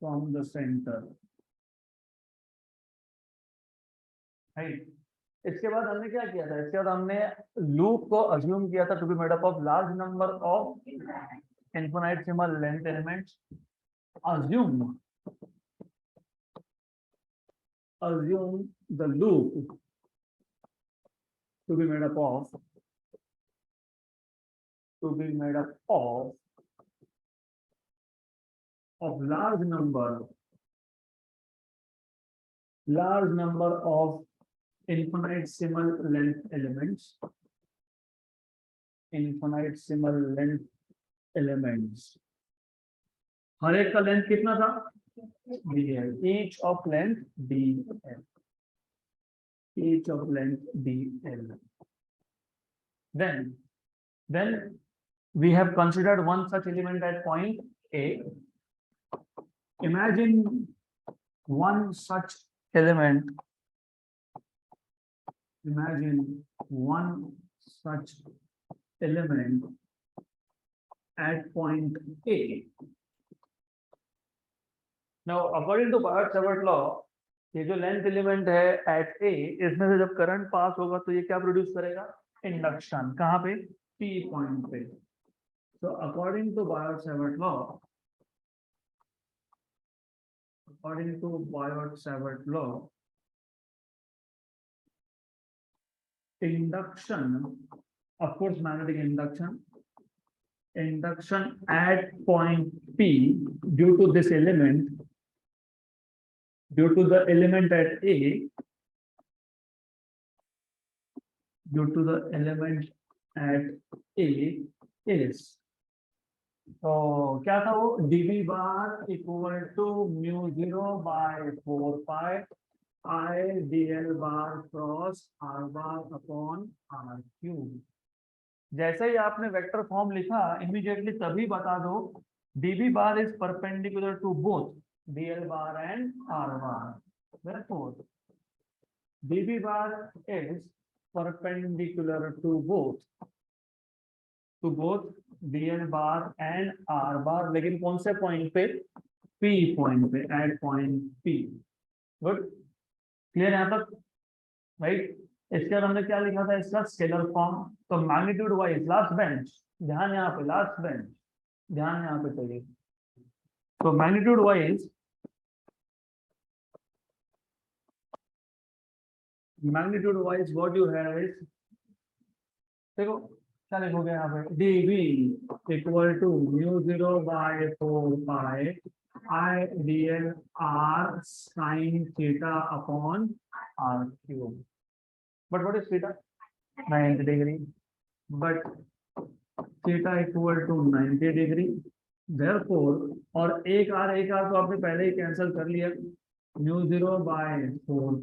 From the center. Right. इसके बाद हमने क्या किया था? इसके बाद हमने लूप को अज्यूम किया था to be made up of large number of infinitesimal length elements. assume the loop to be made up of large number of infinitesimal length elements. हर एक का लेंथ कितना था? dl. Each of length dl. Each of length dl. Then we have considered one such element at point A. Imagine one such element. Imagine one such element at point A. Now, according to Biot-Savart law, ये जो length element है eight ए, इसमें से जब current पास होगा तो ये क्या प्रोड्यूस करेगा? इंडक्शन। कहाँ पे? P पॉइंट पे। So according to Biot-Savart law, induction, of course magnetic induction at point P due to this element, due to the element at A, is, तो क्या था वो? dV bar equal to mu 0 by 4 pi I dl bar cross r bar upon r cube. जैसे ही आपने vector form लिखा, immediately तभी बता दो dV bar is perpendicular to both dl bar and r bar. Therefore, dV bar is perpendicular to both dl bar and r bar, लेकिन कौन से पॉइंट पे? P पॉइंट पे, at point P। Good, clear यहाँ तक? Right. इसके बाद हमने क्या लिखा था इसका? Scalar form. तो मैग्नीट्यूड वाइज लास्ट बेंच, ध्यान यहाँ पे, लास्ट बेंच ध्यान यहाँ पे चाहिए। तो magnitude wise what you have is देखो क्या लिखोगे यहाँ पे, dv equal to mu 0/4 pi I dl r sin theta upon r cube. But what is theta? 90 degree. But theta equal to 90 degree. Therefore, और एक आर तो आपने पहले ही कैंसिल कर लिया, म्यू 0/4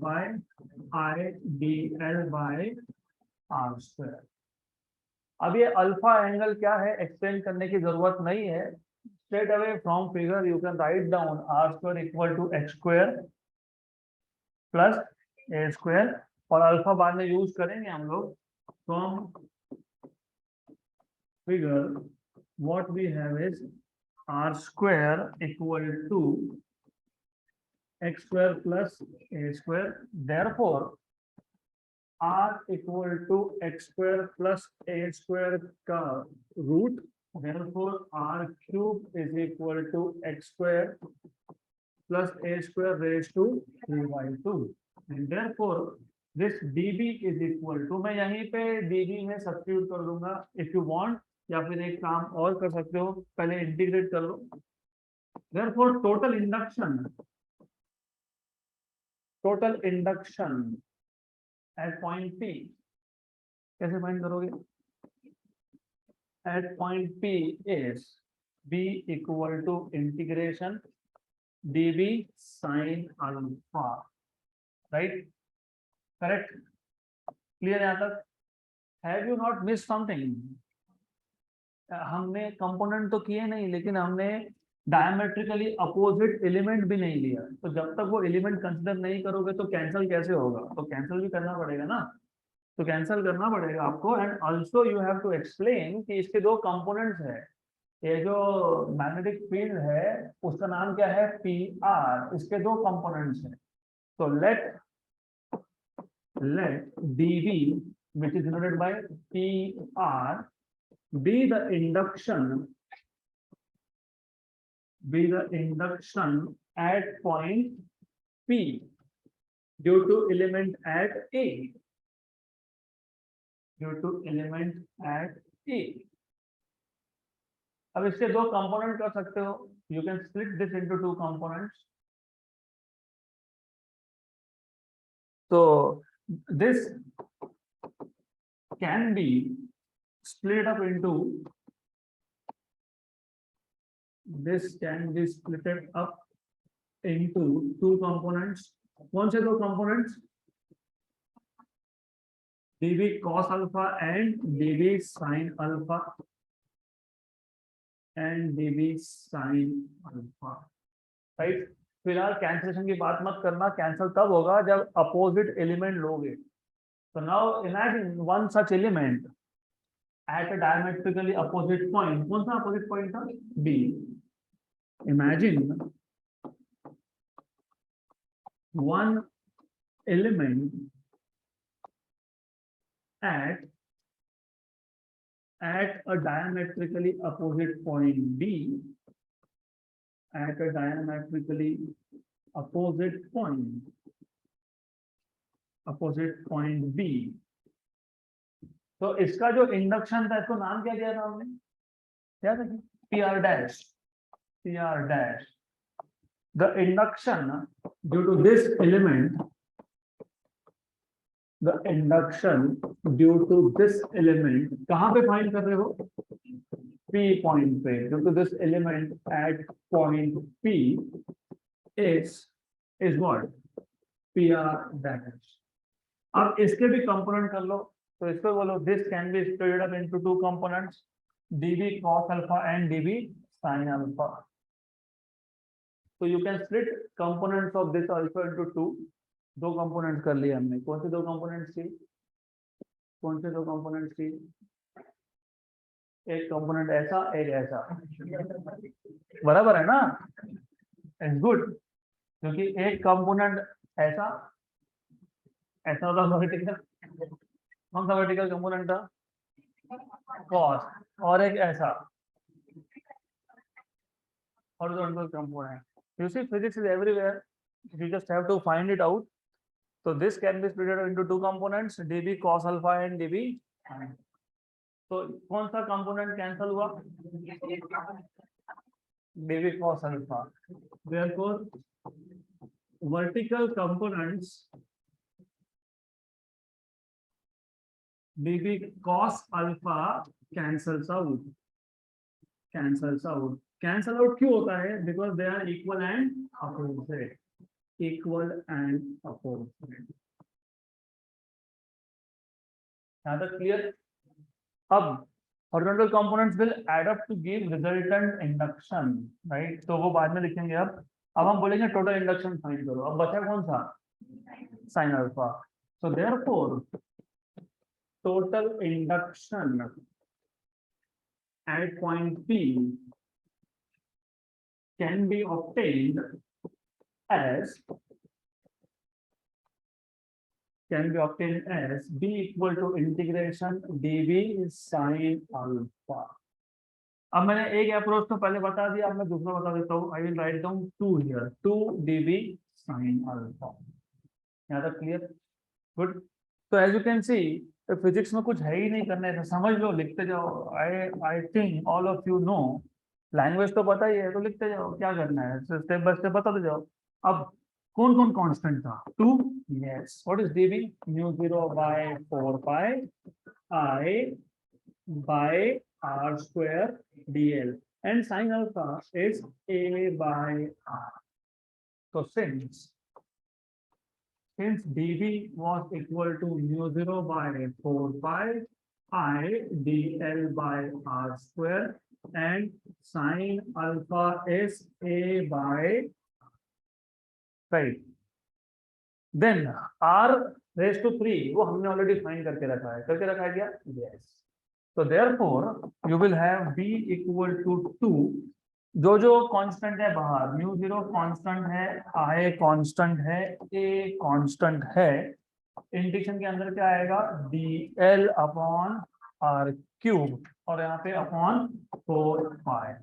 पाई I dl/r²। अब ये अल्फा एंगल क्या है एक्सप्लेन करने की जरूरत नहीं है, straight away from figure you can write down r² equal to x² plus a², और अल्फा बाद में यूज करेंगे हम लोग। From figure what we have is r² equal to x² plus a², therefore r equal to x² plus a² का root, therefore r³ is equal to x² plus a² raised to 3/2, and therefore this db is equal to, मैं यहीं पे db में substitute कर दूंगा if you want, या फिर एक काम और कर सकते हो, पहले इंटीग्रेट कर लो। therefore total induction at point P कैसे फाइंड करोगे? At point P is B equal to integration dB sin alpha, right? Correct? Clear यहाँ तक? Have you not missed something? हमने कंपोनेंट तो किए नहीं, लेकिन हमने डायमेट्रिकली अपोजिट एलिमेंट भी नहीं लिया, तो जब तक वो एलिमेंट कंसिडर नहीं करोगे तो कैंसिल कैसे होगा? तो कैंसिल भी करना पड़ेगा ना, तो कैंसिल करना पड़ेगा आपको। And also you have to explain कि इसके दो कंपोनेंट्स है, ये जो मैग्नेटिक फील्ड है उसका नाम क्या है? पी आर, इसके दो कंपोनेंट्स हैं। तो late dv which is denoted by p r be the induction at point P due to element at A, अब इसके दो कंपोनेंट कर सकते हो, you can split this into two components. तो this can be split up into two components। कौन से दो components? dv cos alpha and dv sin alpha, right? फिलहाल कैंसिलेशन की बात मत करना, कैंसिल तब होगा जब अपोजिट एलिमेंट लोगे। तो now imagine one such element at a diametrically opposite point। कौन सा opposite point था? B। Imagine one element at a diametrically opposite point B, at a diametrically opposite point B। तो इसका जो इंडक्शन था, इसको नाम क्या दिया था हमने? क्या था? PR dash। The induction due to this element, कहाँ पे फाइंड कर रहे हो? P पॉइंट पे। due to this element at point P is what? PR dash। अब इसके भी कंपोनेंट कर लो, तो इसको बोलो this can be split up into two components, dv cos alpha and dv sin alpha। So you can split components of this also into two। दो components कर लिए हमने। कौन से दो कंपोनेंट्स थी? एक कंपोनेंट ऐसा, एक ऐसा, बराबर है ना? इट्स गुड, क्योंकि एक कंपोनेंट ऐसा होता वर्टिकल। कौन सा वर्टिकल कंपोनेंट था? कॉस। और एक ऐसा horizontal component. You see physics is everywhere, you just have to find it out। So this can be split into two components, dv cos alpha and dv तो कौन सा component cancel हुआ? dv cos alpha. Therefore vertical components dv cos alpha cancels out. Cancel out क्यों होता है? Because they are equal and opposite. Equal and opposite. यहाँ तक clear? अब horizontal components will add up to give resultant induction, right? तो वो बाद में लिखेंगे. अब हम बोलेंगे total induction फाइंड करो. अब बचा कौन सा? sin alpha. So therefore total induction at point P can be obtained as B equal to integration dV sin alpha. अब मैंने एक अप्रोच तो पहले बता दिया, अब मैं दूसरा बता देता हूँ. I will write down 2 here, 2 dV sin alpha. यहाँ तक क्लियर? गुड. तो as you can see physics में कुछ है ही नहीं करना है, समझ लो, लिखते जाओ. I think all of you know. Language तो पता ही है, तो लिखते जाओ. क्या करना है, स्टेप बाय स्टेप बताते जाओ. अब कौन कौन कांस्टेंट था? 2. Yes. What is dv? μ0 by 4 pi I by r square dl, and sin alpha is a by r. So since dv was equal to μ0 by 4 pi I dl by r square, and sin alpha is a by, right, then r raised to 3 वो हमने already find करके रखा है क्या? yes. So therefore you will have b equal to 2. जो constant है बाहर, μ0 constant है, i कांस्टेंट है, a कांस्टेंट है. इंटीग्रेशन के अंदर क्या आएगा? dl अपॉन r क्यूब, और यहाँ पे upon 4 pi.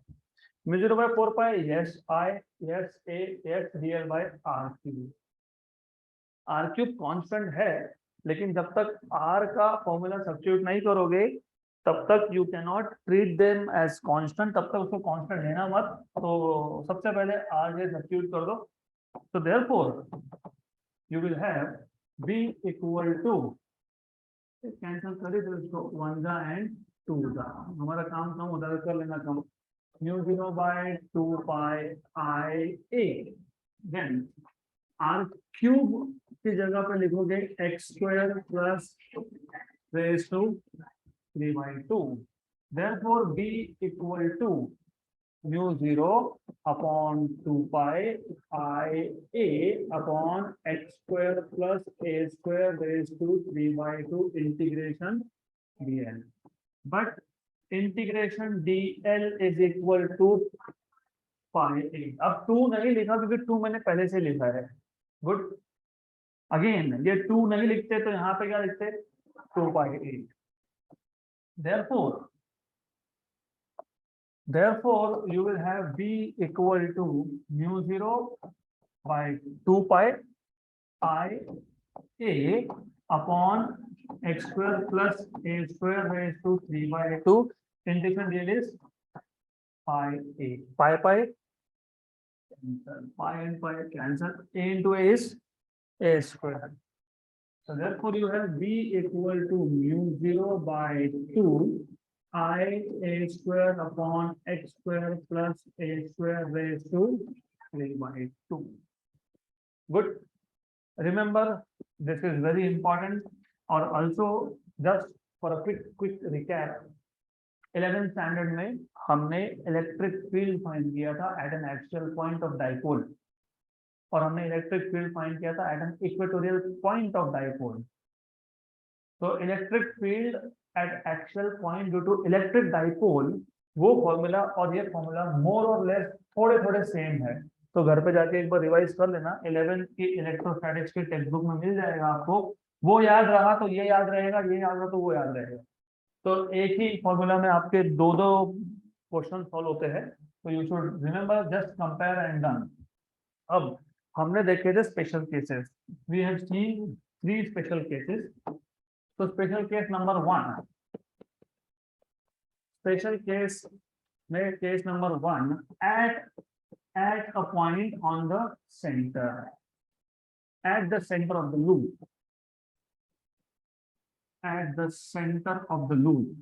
μ0 by 4 pi, yes I, yes a, yes dl by r cube. r cube constant है, लेकिन जब तक r का फॉर्मूला सब्स्टिट्यूट नहीं करोगे तब तक you can not treat them as constant, तब तक उसको कांस्टेंट लेना मत. तो सबसे पहले r से सब्स्टिट्यूट कर दो. तो therefore you will have b equal to, cancel करें तो इसको 1 जा एंड 2 जा, हमारा काम कम उधर कर लेना कम. μ0 by 2 pi I a, then r cube की जगह पे लिखोगे x square plus raise to 3 by 2. Therefore b equal to μ0 upon 2 pi I a upon x square plus a square raised to 3 by 2 integration dl. But integration dl is equal to pi a. अब 2 नहीं लिखा क्योंकि 2 मैंने पहले से लिखा है. Good. Again ये 2 नहीं लिखते तो यहाँ पे क्या लिखते? 2 pi a. Therefore you will have b equal to μ0 by 2 pi I a upon x square plus a square raised to 3 by 2. Integration dl is pi a. Pi and pi cancel. A into a is a square. So therefore you have b equal to μ0 by 2 I a square upon x square plus a square raised to 3 by 2. Good. Remember, this is very important. और also just for a quick recap, 11th standard में हमने electric field find किया था at an axial point of dipole, और हमने electric field find किया था at an equatorial point of dipole. तो electric field at axial point due to electric dipole, वो फॉर्मूला और ये फॉर्मूला मोर और लेस थोड़े सेम है. तो घर पे जाके एक बार रिवाइज कर लेना. 11th की इलेक्ट्रोस्टैटिक्स की टेक्स्ट बुक में मिल जाएगा आपको. वो याद रहा तो ये याद रहेगा, ये याद रहा तो वो याद रहेगा. तो एक ही फॉर्मूला में आपके दो क्वेश्चन सॉल्व होते हैं. तो you should remember, just compare and done. अब हमने देखे थे special cases. We have seen 3 special cases. तो special case number 1, special case में case number 1, at a point on the center, at the center of the loop, at the center of the loop.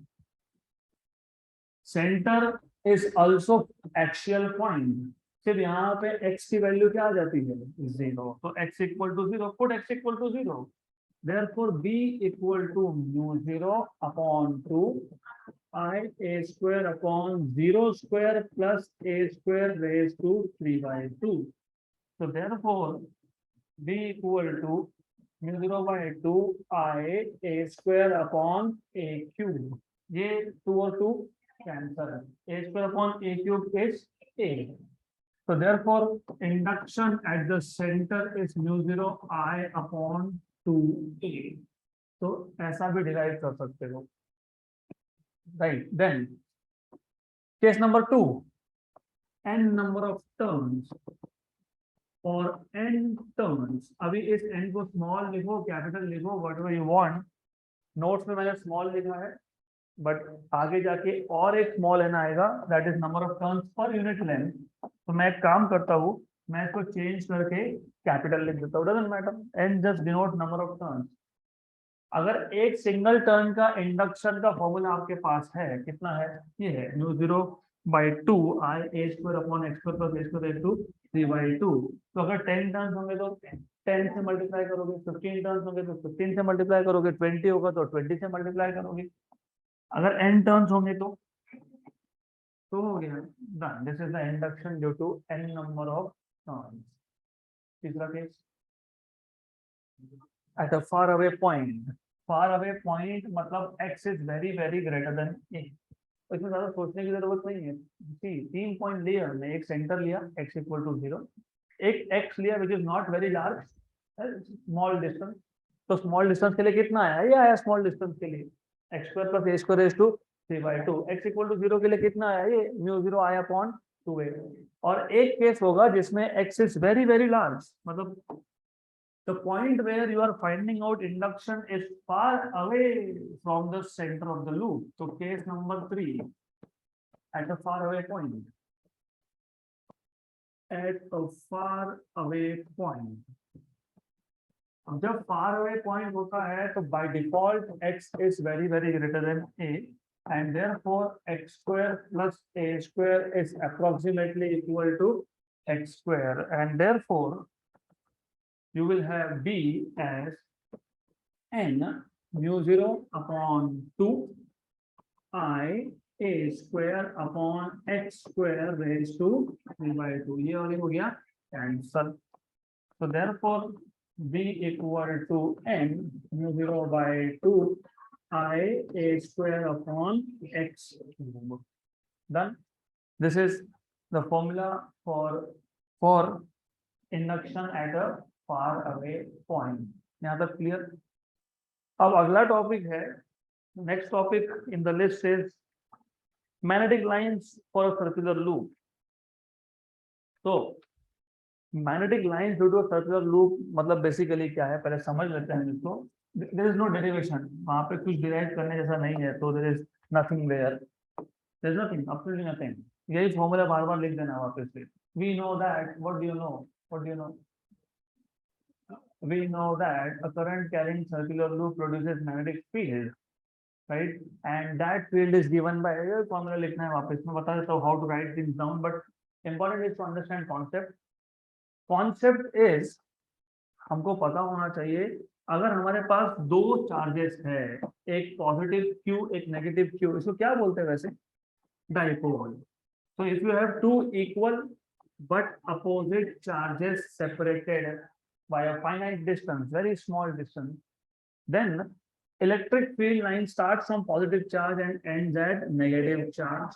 Center is also axial point. फिर यहाँ पे x की value क्या आ जाती है 0, तो x equal to 0, put x equal to 0. Therefore b equal to mu 0 upon 2 I a square upon 0 square plus a square raised to 3/2. So therefore b equal to mu 0 by 2 I a square upon a cube. ये 2 और 2 cancel है. A square upon a cube is a. So therefore induction at the center is mu 0 I upon 2a. तो ऐसा भी derive कर सकते हो. Right, then case number 2, n number of turns or n turns. अभी इस n को small लिखो, capital लिखो, whatever you want. नोट्स में मैंने small लिखा है, बट आगे जाके और एक small n आएगा, that is number of turns per unit length. तो मैं एक काम करता हूँ, मैं इसको चेंज करके कैपिटल लिख देता हूँ. doesn't matter, n just denote number of turns. अगर एक सिंगल टर्न का इंडक्शन का फॉर्मूला आपके पास है, कितना है, ये है mu 0 by 2 I a square upon x square plus a square raised to 3/2. तो अगर 10 टर्न्स होंगे तो 10 से मल्टीप्लाई करोगे, 15 टर्न्स होंगे तो 15 से मल्टीप्लाई करोगे, 20 होगा तो 20 से मल्टीप्लाई करोगे. अगर n टर्न्स होंगे तो हो गया done. This is the induction due to n number of turns. तीसरा case, at a far away point. Far away point मतलब x is very very greater than a. इसमें ज्यादा सोचने की जरूरत नहीं है. तीन पॉइंट लिए हमने, एक सेंटर लिया x इक्वल टू 0, एक x लिया which is not very large, small distance. तो स्मॉल डिस्टेंस के लिए कितना आया, ये आया स्मॉल डिस्टेंस के लिए x square plus a square raise to 3/2. x equal to 0 के लिए कितना आया, ये mu 0 आया अपॉन 2a. और एक केस होगा जिसमें x is very very large, मतलब the point where you are finding out induction is far away from the center of the loop. So case number 3, at a far away point. At a far away point. अब जब far away point होता है तो by default x is very very greater than a, and therefore x square plus a square is approximately equal to x square, and therefore you will have b as n mu 0 upon 2 I a square upon x square raised to 3/2. ये और ये हो गया cancel. So therefore b equal to n mu 0 by 2 I a square upon x cube. Done. This is the formula for induction at a far away point. यहाँ तक clear. अब अगला topic है, next topic in the list is magnetic lines for a circular loop. तो magnetic lines due to circular loop मतलब basically क्या है, पहले समझ लेते हैं इसको. देयर इज नो डेरिवेशन, वहां पे कुछ डिराइव करने जैसा नहीं है, तो there is nothing there, there is nothing, absolutely nothing. यही फॉर्मूला बार बार लिख देना वापस से. We know that, what do you know, what do you know, we know that a current carrying circular loop produces magnetic field, right? And that field is given by a formula. लिखना है वापस में, बता देता हूँ how to write things down, but important is to understand concept. Concept is हमको पता होना चाहिए, अगर हमारे पास दो चार्जेस है, एक पॉजिटिव Q एक नेगेटिव Q, इसको क्या बोलते हैं वैसे, dipole. So if you have two equal but opposite charges separated by a finite distance, very small distance, then electric field line starts from positive charge and ends at negative charge.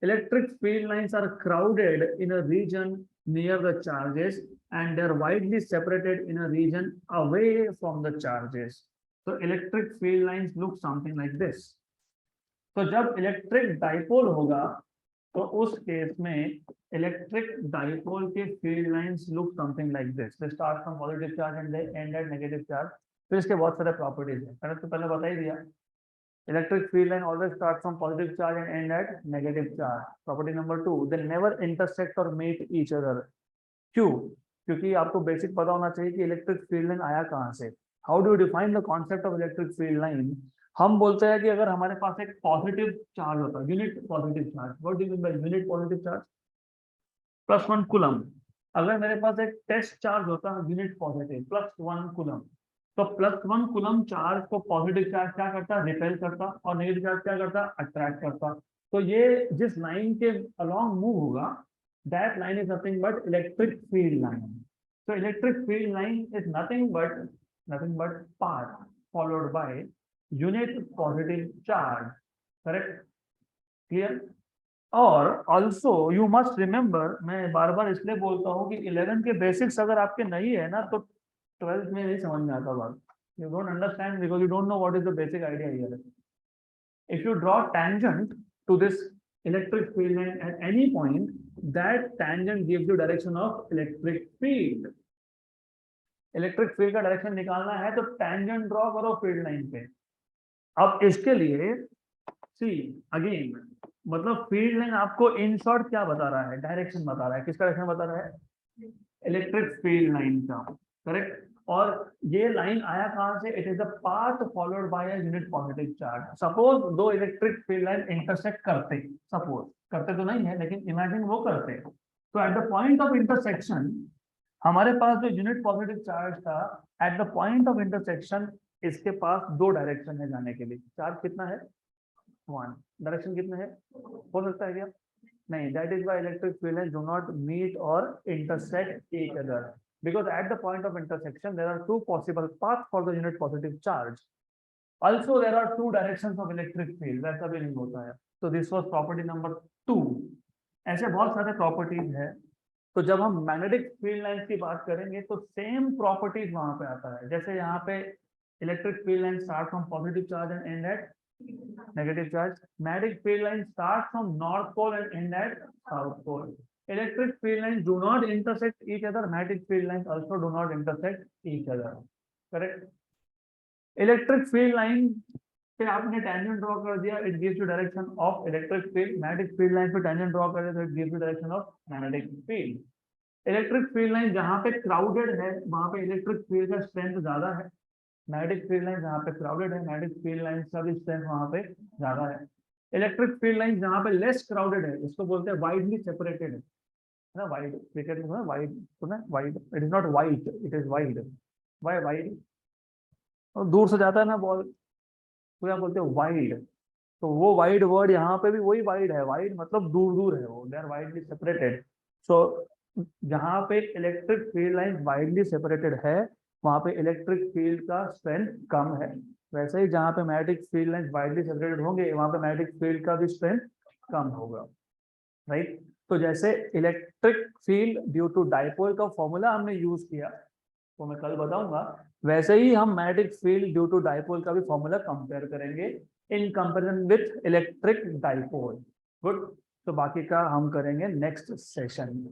Electric field lines are crowded in a region near the charges and they are widely separated in a region away from the charges. So electric field lines look something like this. तो जब electric dipole होगा तो उस case में electric dipole के field lines look something like this. They start from positive charge and they end at negative charge. फिर इसके बहुत सारे प्रॉपर्टीज हैं, मैंने तो पहले बता ही दिया. Electric field line always starts from positive charge and end at negative charge. Property number 2, they never intersect or meet each other. क्यों? क्योंकि आपको बेसिक पता होना चाहिए कि इलेक्ट्रिक फील्ड लाइन आया कहाँ से. How do you define the concept of electric field line? हम बोलते हैं कि अगर हमारे पास एक पॉजिटिव चार्ज होता है, unit positive charge, what do you mean by unit positive charge? +1 coulomb. अगर मेरे पास एक टेस्ट चार्ज होता है यूनिट पॉजिटिव +1 कूलम, तो +1 कूलम चार्ज को पॉजिटिव चार्ज क्या करता, रिपेल करता, और नेगेटिव चार्ज क्या करता, अट्रैक्ट करता. तो ये जिस लाइन के अलोंग मूव होगा, that line is nothing but electric field line. So electric field line is nothing but path followed by unit positive charge. Correct? Clear? और also you must remember, मैं बार बार इसलिए बोलता हूँ कि 11 के बेसिक्स अगर आपके नहीं है ना, तो 12th में नहीं समझ में आता बात. You don't understand because you don't know what is the basic idea here. If you draw tangent to this electric field line at any point, that tangent gives you direction of electric field. Electric field का direction निकालना है तो tangent draw करो field line पे. अब इसके लिए see again, मतलब फील्ड लाइन आपको इन शॉर्ट क्या बता रहा है, डायरेक्शन बता रहा है. किसका डायरेक्शन बता रहा है? इलेक्ट्रिक फील्ड लाइन का. करेक्ट. और ये लाइन आया कहां से? It is the path followed by a unit positive charge. Suppose दो इलेक्ट्रिक फील्ड लाइन इंटरसेक्ट करते, सपोज करते तो नहीं है लेकिन इमेजिन वो करते, तो at the point of intersection हमारे पास जो यूनिट पॉजिटिव चार्ज था, at the point of intersection इसके पास दो डायरेक्शन है जाने के लिए. चार्ज कितना है? 1. डायरेक्शन कितना है? हो सकता है क्या? नहीं. That is why electric field lines do not meet और intersect each other, because at the point of intersection there are two possible paths for the unit positive charge. Also there are two directions of electric field. वैसा भी नहीं होता है. So this was property number 2. ऐसे बहुत सारे properties है. तो जब हम मैग्नेटिक फील्ड लाइंस की बात करेंगे तो सेम प्रॉपर्टीज वहां पे आता है. जैसे यहाँ पे electric field line start from positive charge and end at negative charge. Magnetic field lines start from north pole and end at south pole. Electric field lines do not intersect each other. Magnetic field lines also do not intersect each other. Correct? Electric field line पे आपने tangent draw कर दिया, it gives you direction of electric field. Magnetic field line पे tangent draw कर दिया, तो it gives you direction of magnetic field. Electric field line जहाँ पे crowded है, वहाँ पे electric field का strength ज्यादा है. मैग्नेटिक फील्ड लाइन जहाँ पे क्राउडेड है, मैग्नेटिक फील्ड लाइन का भी स्ट्रेंथ वहाँ पे ज्यादा है. इलेक्ट्रिक फील्ड लाइन जहाँ पे लेस क्राउडेड है, इसको बोलते हैं वाइडली सेपरेटेड है ना. वाइड क्रिकेट में वाइड सुना, wide. It is not wide, it is wide. Why wide? और दूर से जाता है ना बॉल, तो क्या बोलते हैं? वाइड. तो वो वाइड वर्ड यहाँ पे भी वही वाइड है. वाइड मतलब दूर दूर है वो. They are widely separated. So जहाँ पे electric field line widely separated है, वहां पे इलेक्ट्रिक फील्ड का स्ट्रेंथ कम है. वैसे ही जहां पे magnetic field line widely separated होंगे, वहां पे मैग्नेटिक फील्ड का भी स्ट्रेंथ कम होगा. राइट. तो जैसे electric field due to dipole का फॉर्मूला हमने यूज किया, तो मैं कल बताऊंगा, वैसे ही हम magnetic field due to dipole का भी फॉर्मूला कंपेयर करेंगे in comparison with electric dipole. Good. तो बाकी का हम करेंगे नेक्स्ट सेशन में.